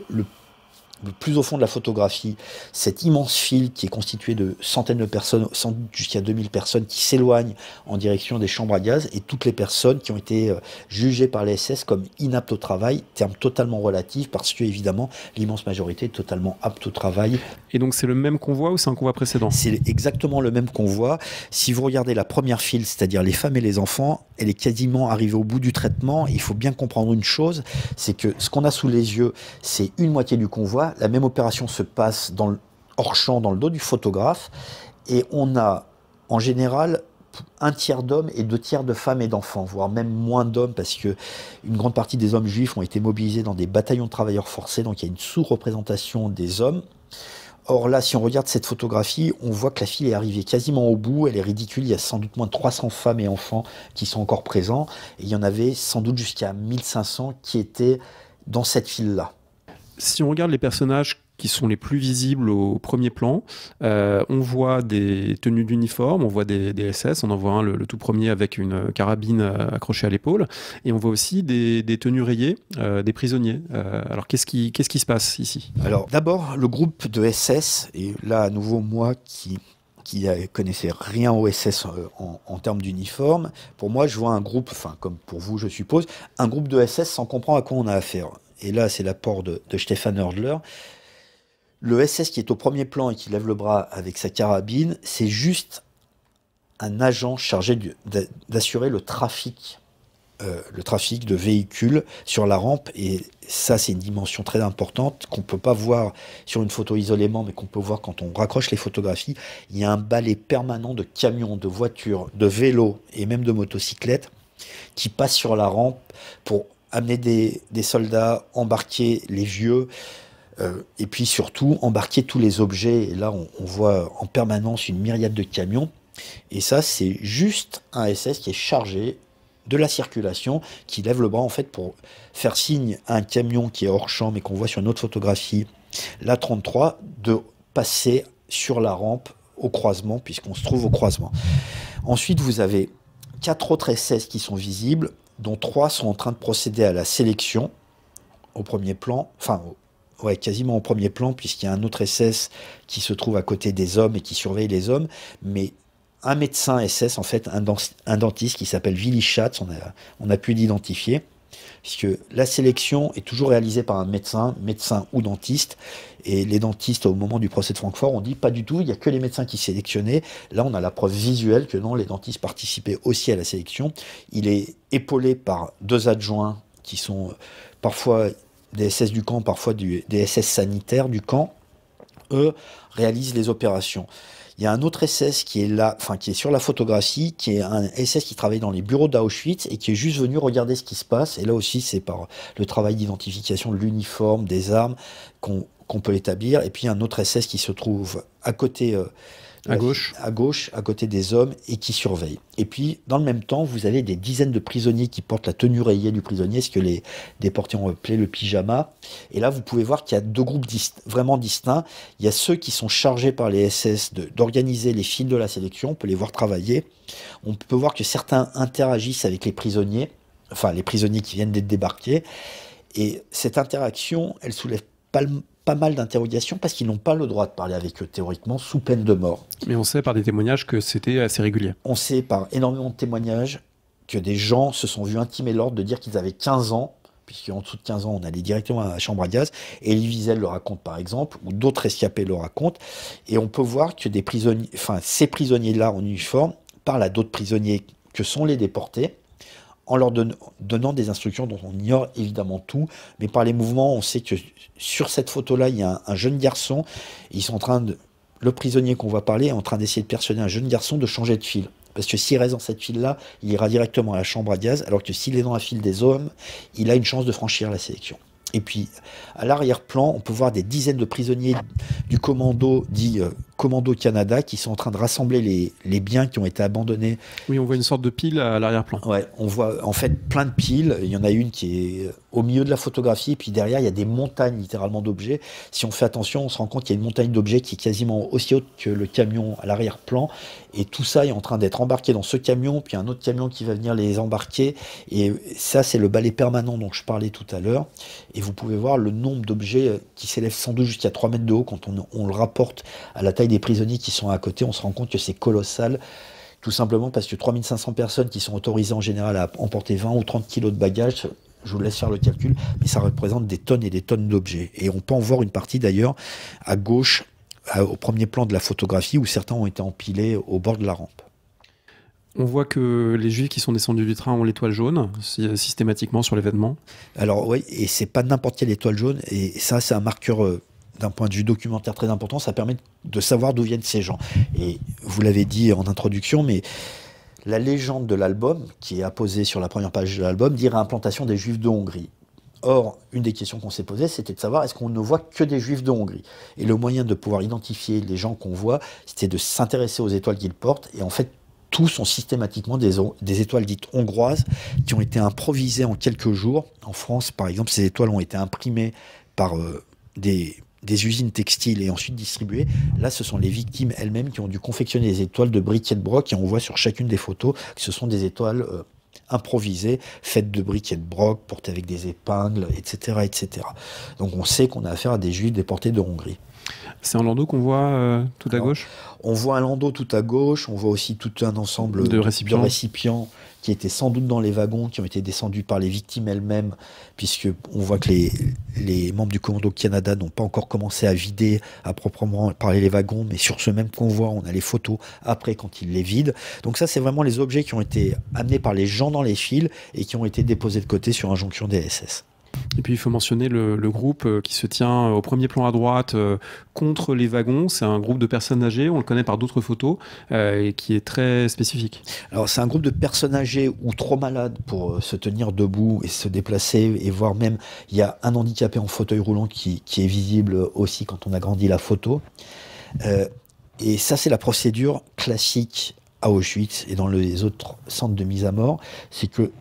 au fond de la photographie, cette immense file qui est constituée de centaines de personnes, sans doute jusqu'à 2000 personnes, qui s'éloignent en direction des chambres à gaz, et toutes les personnes qui ont été jugées par les SS comme inaptes au travail, terme totalement relatif, parce que évidemment l'immense majorité est totalement apte au travail. Et donc c'est le même convoi ou c'est un convoi précédent? C'est exactement le même convoi. Si vous regardez la première file, c'est-à-dire les femmes et les enfants, elle est quasiment arrivée au bout du traitement. Il faut bien comprendre une chose, c'est que ce qu'on a sous les yeux, c'est une moitié du convoi. La même opération se passe hors champ, dans le dos du photographe, et on a en général un tiers d'hommes et 2 tiers de femmes et d'enfants, voire même moins d'hommes, parce que une grande partie des hommes juifs ont été mobilisés dans des bataillons de travailleurs forcés, donc il y a une sous-représentation des hommes. Or là, si on regarde cette photographie, on voit que la file est arrivée quasiment au bout, elle est ridicule, il y a sans doute moins de 300 femmes et enfants qui sont encore présents, et il y en avait sans doute jusqu'à 1500 qui étaient dans cette file-là. Si on regarde les personnages qui sont les plus visibles au premier plan, on voit des tenues d'uniforme, on voit des SS, on en voit un, le tout premier avec une carabine accrochée à l'épaule, et on voit aussi des tenues rayées, des prisonniers. Alors qu'est-ce qui se passe ici? Alors d'abord, le groupe de SS, et là à nouveau moi qui connaissais rien au SS en termes d'uniforme, pour moi je vois un groupe, enfin comme pour vous je suppose, un groupe de SS sans comprendre à quoi on a affaire. Et là c'est l'apport de Stefan Hörtler. Le SS qui est au premier plan et qui lève le bras avec sa carabine, c'est juste un agent chargé d'assurer le trafic de véhicules sur la rampe. Et ça, c'est une dimension très importante qu'on ne peut pas voir sur une photo isolément, mais qu'on peut voir quand on raccroche les photographies. Il y a un balai permanent de camions, de voitures, de vélos et même de motocyclettes qui passent sur la rampe pour amener des soldats, embarquer les vieux, et puis surtout embarquer tous les objets. Et là, on voit en permanence une myriade de camions. Et ça, c'est juste un SS qui est chargé de la circulation, qui lève le bras en fait pour faire signe à un camion qui est hors champ, mais qu'on voit sur une autre photographie, la 33, de passer sur la rampe au croisement, puisqu'on se trouve au croisement. Ensuite, vous avez 4 autres SS qui sont visibles, dont 3 sont en train de procéder à la sélection au premier plan, enfin ouais, quasiment au premier plan, puisqu'il y a un autre SS qui se trouve à côté des hommes et qui surveille les hommes, mais un médecin SS, en fait, un dentiste qui s'appelle Willy Schatz, on a pu l'identifier, puisque la sélection est toujours réalisée par un médecin ou dentiste, et les dentistes, au moment du procès de Francfort, ont dit pas du tout, il n'y a que les médecins qui sélectionnaient. Là, on a la preuve visuelle que non, les dentistes participaient aussi à la sélection. Il est épaulé par 2 adjoints qui sont parfois des SS du camp, parfois des SS sanitaires du camp. Eux réalisent les opérations. Il y a un autre SS qui est là, enfin qui est sur la photographie, qui est un SS qui travaille dans les bureaux d'Auschwitz et qui est juste venu regarder ce qui se passe. Et là aussi, c'est par le travail d'identification de l'uniforme, des armes qu'on peut établir. Et puis il y a un autre SS qui se trouve à côté, à gauche, à côté des hommes et qui surveille. Et puis, dans le même temps, vous avez des dizaines de prisonniers qui portent la tenue rayée du prisonnier, ce que les déportés ont appelé le pyjama. Et là, vous pouvez voir qu'il y a 2 groupes vraiment distincts. Il y a ceux qui sont chargés par les SS d'organiser les files de la sélection. On peut les voir travailler. On peut voir que certains interagissent avec les prisonniers, enfin les prisonniers qui viennent d'être débarqués. Et cette interaction, elle soulève pas mal d'interrogations parce qu'ils n'ont pas le droit de parler avec eux théoriquement sous peine de mort. Mais on sait par des témoignages que c'était assez régulier. On sait par énormément de témoignages que des gens se sont vus intimer l'ordre de dire qu'ils avaient 15 ans, puisqu'en dessous de 15 ans, on allait directement à la chambre à gaz. Et Elie Wiesel le raconte par exemple, ou d'autres rescapés le racontent. Et on peut voir que des prisonniers, enfin ces prisonniers-là en uniforme parlent à d'autres prisonniers que sont les déportés, en leur donnant des instructions dont on ignore évidemment tout, mais par les mouvements, on sait que sur cette photo-là, il y a un jeune garçon, et ils sont en train le prisonnier qu'on va parler est en train d'essayer de persuader un jeune garçon de changer de file, Parce que s'il reste dans cette file-là, il ira directement à la chambre à gaz, alors que s'il est dans la file des hommes, il a une chance de franchir la sélection. Et puis, à l'arrière-plan, on peut voir des dizaines de prisonniers du commando, dit Commando Canada, qui sont en train de rassembler les biens qui ont été abandonnés. Oui, on voit une sorte de pile à l'arrière-plan. Ouais, on voit en fait plein de piles. Il y en a une qui est au milieu de la photographie, et puis derrière, il y a des montagnes littéralement d'objets. Si on fait attention, on se rend compte qu'il y a une montagne d'objets qui est quasiment aussi haute que le camion à l'arrière-plan. Et tout ça est en train d'être embarqué dans ce camion, puis un autre camion qui va venir les embarquer. Et ça, c'est le balai permanent dont je parlais tout à l'heure. Et vous pouvez voir le nombre d'objets qui s'élèvent sans doute jusqu'à 3 mètres de haut. Quand on le rapporte à la taille des prisonniers qui sont à côté, on se rend compte que c'est colossal. Tout simplement parce que 3500 personnes qui sont autorisées en général à emporter 20 ou 30 kilos de bagages, je vous laisse faire le calcul, mais ça représente des tonnes et des tonnes d'objets. Et on peut en voir une partie d'ailleurs à gauche, au premier plan de la photographie, où certains ont été empilés au bord de la rampe. On voit que les Juifs qui sont descendus du train ont l'étoile jaune, systématiquement sur l'événement. Alors oui, et c'est pas n'importe quelle étoile jaune, et ça c'est un marqueur d'un point de vue documentaire très important, ça permet de savoir d'où viennent ces gens. Et vous l'avez dit en introduction, mais la légende de l'album, qui est apposée sur la première page de l'album, dit réimplantation des Juifs de Hongrie. Or, une des questions qu'on s'est posées, c'était de savoir est-ce qu'on ne voit que des Juifs de Hongrie. Et le moyen de pouvoir identifier les gens qu'on voit, c'était de s'intéresser aux étoiles qu'ils portent, et en fait, tous sont systématiquement des étoiles dites hongroises qui ont été improvisées en quelques jours. En France, par exemple, ces étoiles ont été imprimées par des usines textiles et ensuite distribuées. Là, ce sont les victimes elles-mêmes qui ont dû confectionner des étoiles de briquet de broc, et on voit sur chacune des photos que ce sont des étoiles improvisées, faites de briquet de broc, portées avec des épingles, etc., etc. Donc on sait qu'on a affaire à des Juifs déportés de Hongrie. C'est un landau qu'on voit tout à gauche. On voit un landau tout à gauche, on voit aussi tout un ensemble de récipients qui étaient sans doute dans les wagons, qui ont été descendus par les victimes elles-mêmes, puisqu'on voit que les membres du Commando Canada n'ont pas encore commencé à vider à proprement parler les wagons, mais sur ce même convoi, on a les photos après quand ils les vident. Donc ça, c'est vraiment les objets qui ont été amenés par les gens dans les files et qui ont été déposés de côté sur un jonction des SS. Et puis il faut mentionner le groupe qui se tient au premier plan à droite contre les wagons. C'est un groupe de personnes âgées, on le connaît par d'autres photos, et qui est très spécifique. Alors c'est un groupe de personnes âgées ou trop malades pour se tenir debout et se déplacer, et voire même il y a un handicapé en fauteuil roulant qui est visible aussi quand on agrandit la photo. Et ça, c'est la procédure classique à Auschwitz et dans les autres centres de mise à mort, c'est que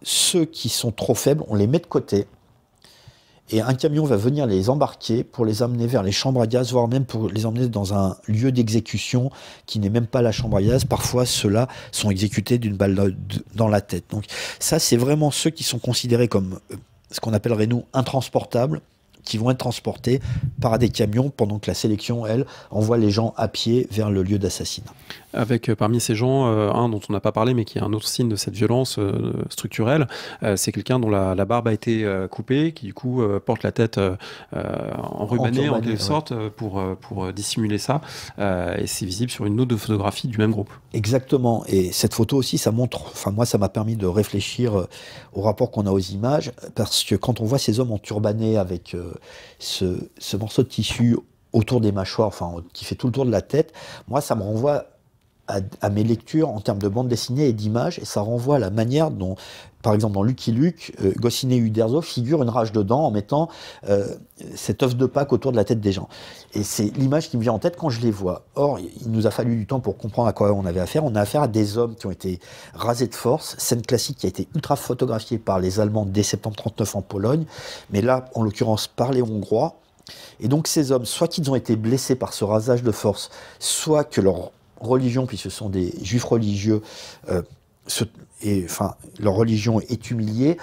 ceux qui sont trop faibles, on les met de côté, et un camion va venir les embarquer pour les amener vers les chambres à gaz, voire même pour les emmener dans un lieu d'exécution qui n'est même pas la chambre à gaz. Parfois, ceux-là sont exécutés d'une balle dans la tête. Donc ça, c'est vraiment ceux qui sont considérés comme ce qu'on appellerait, nous, intransportables, qui vont être transportés par des camions pendant que la sélection, elle, envoie les gens à pied vers le lieu d'assassinat. Avec parmi ces gens, un dont on n'a pas parlé, mais qui est un autre signe de cette violence structurelle, c'est quelqu'un dont la barbe a été coupée, qui du coup porte la tête enrubanée en quelque sorte, pour dissimuler ça, et c'est visible sur une autre photographie du même groupe. Exactement, et cette photo aussi, ça montre, enfin moi ça m'a permis de réfléchir au rapport qu'on a aux images, parce que quand on voit ces hommes enturbanés avec ce morceau de tissu autour des mâchoires, enfin qui fait tout le tour de la tête, moi ça me renvoie à mes lectures en termes de bande dessinée et d'images, et ça renvoie à la manière dont, par exemple dans Lucky Luke, Goscinny et Uderzo figurent une rage de dents en mettant cet œuf de Pâques autour de la tête des gens. Et c'est l'image qui me vient en tête quand je les vois. Or, il nous a fallu du temps pour comprendre à quoi on avait affaire. On a affaire à des hommes qui ont été rasés de force, scène classique qui a été ultra photographiée par les Allemands dès septembre 1939 en Pologne, mais là, en l'occurrence, par les Hongrois. Et donc ces hommes, soit qu'ils ont été blessés par ce rasage de force, soit que leur religion, puisque ce sont des juifs religieux, leur religion est humiliée.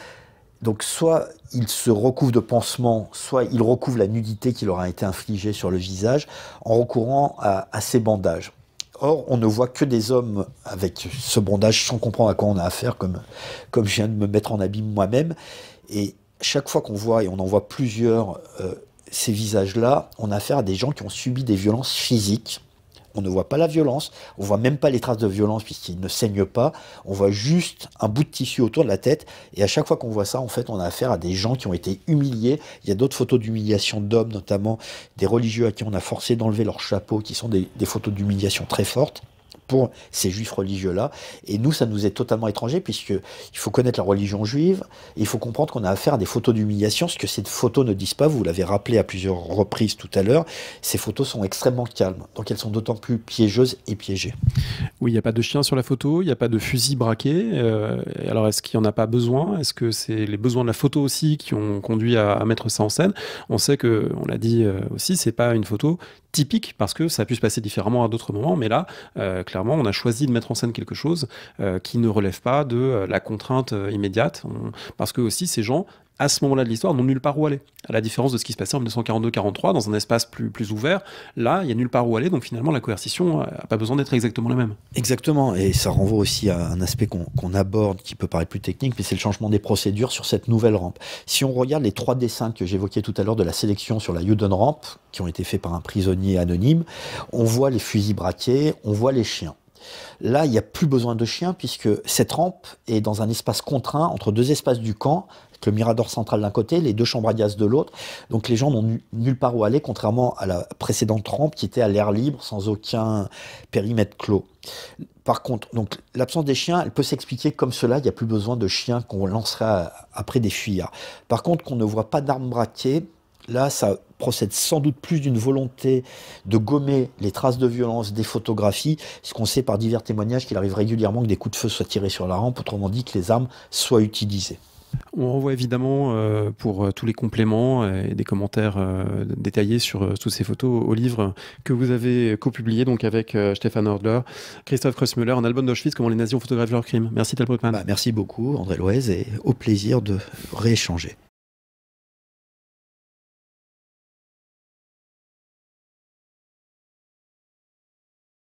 Donc soit ils se recouvrent de pansements, soit ils recouvrent la nudité qui leur a été infligée sur le visage en recourant à ces bandages. Or, on ne voit que des hommes avec ce bandage sans comprendre à quoi on a affaire, comme je viens de me mettre en abîme moi-même. Et chaque fois qu'on voit, et on en voit plusieurs, ces visages-là, on a affaire à des gens qui ont subi des violences physiques. On ne voit pas la violence, on ne voit même pas les traces de violence puisqu'ils ne saignent pas, on voit juste un bout de tissu autour de la tête, et à chaque fois qu'on voit ça, en fait, on a affaire à des gens qui ont été humiliés. Il y a d'autres photos d'humiliation d'hommes, notamment des religieux à qui on a forcé d'enlever leur chapeau, qui sont des photos d'humiliation très fortes, pour ces juifs religieux-là. Et nous, ça nous est totalement étranger, puisqu'il faut connaître la religion juive, et il faut comprendre qu'on a affaire à des photos d'humiliation, ce que ces photos ne disent pas, vous l'avez rappelé à plusieurs reprises tout à l'heure, ces photos sont extrêmement calmes, donc elles sont d'autant plus piégeuses et piégées. Oui, il n'y a pas de chien sur la photo, il n'y a pas de fusil braqué, alors est-ce qu'il n'y en a pas besoin? Est-ce que c'est les besoins de la photo aussi qui ont conduit à mettre ça en scène? On sait que, on l'a dit aussi, c'est pas une photo typique, parce que ça a pu se passer différemment à d'autres moments, mais là, clairement, on a choisi de mettre en scène quelque chose qui ne relève pas de la contrainte immédiate, parce que aussi ces gens, à ce moment-là de l'histoire, n'ont nulle part où aller. À la différence de ce qui se passait en 1942-43, dans un espace plus ouvert, là, il n'y a nulle part où aller, donc finalement, la coercition n'a pas besoin d'être exactement la même. Exactement, et ça renvoie aussi à un aspect qu'on aborde, qui peut paraître plus technique, mais c'est le changement des procédures sur cette nouvelle rampe. Si on regarde les 3 dessins que j'évoquais tout à l'heure de la sélection sur la Judenrampe, qui ont été faits par un prisonnier anonyme, on voit les fusils braqués, on voit les chiens. Là, il n'y a plus besoin de chiens, puisque cette rampe est dans un espace contraint entre 2 espaces du camp, avec le mirador central d'un côté, les 2 chambres à gaz de l'autre. Donc les gens n'ont nulle part où aller, contrairement à la précédente rampe qui était à l'air libre, sans aucun périmètre clos. Par contre, donc l'absence des chiens, elle peut s'expliquer comme cela. Il n'y a plus besoin de chiens qu'on lancerait après des fuyards. Par contre, qu'on ne voit pas d'armes braquées, là, ça procède sans doute plus d'une volonté de gommer les traces de violence des photographies, puisqu'on sait par divers témoignages qu'il arrive régulièrement que des coups de feu soient tirés sur la rampe, autrement dit que les armes soient utilisées. On renvoie évidemment pour tous les compléments et des commentaires détaillés sur toutes ces photos au livre que vous avez copublié donc avec Stefan Hordler, Christoph Kreutzmüller, un album d'Auschwitz, comment les nazis ont photographié leurs crimes. Merci Tal Brugman. Merci beaucoup André Loez et au plaisir de rééchanger.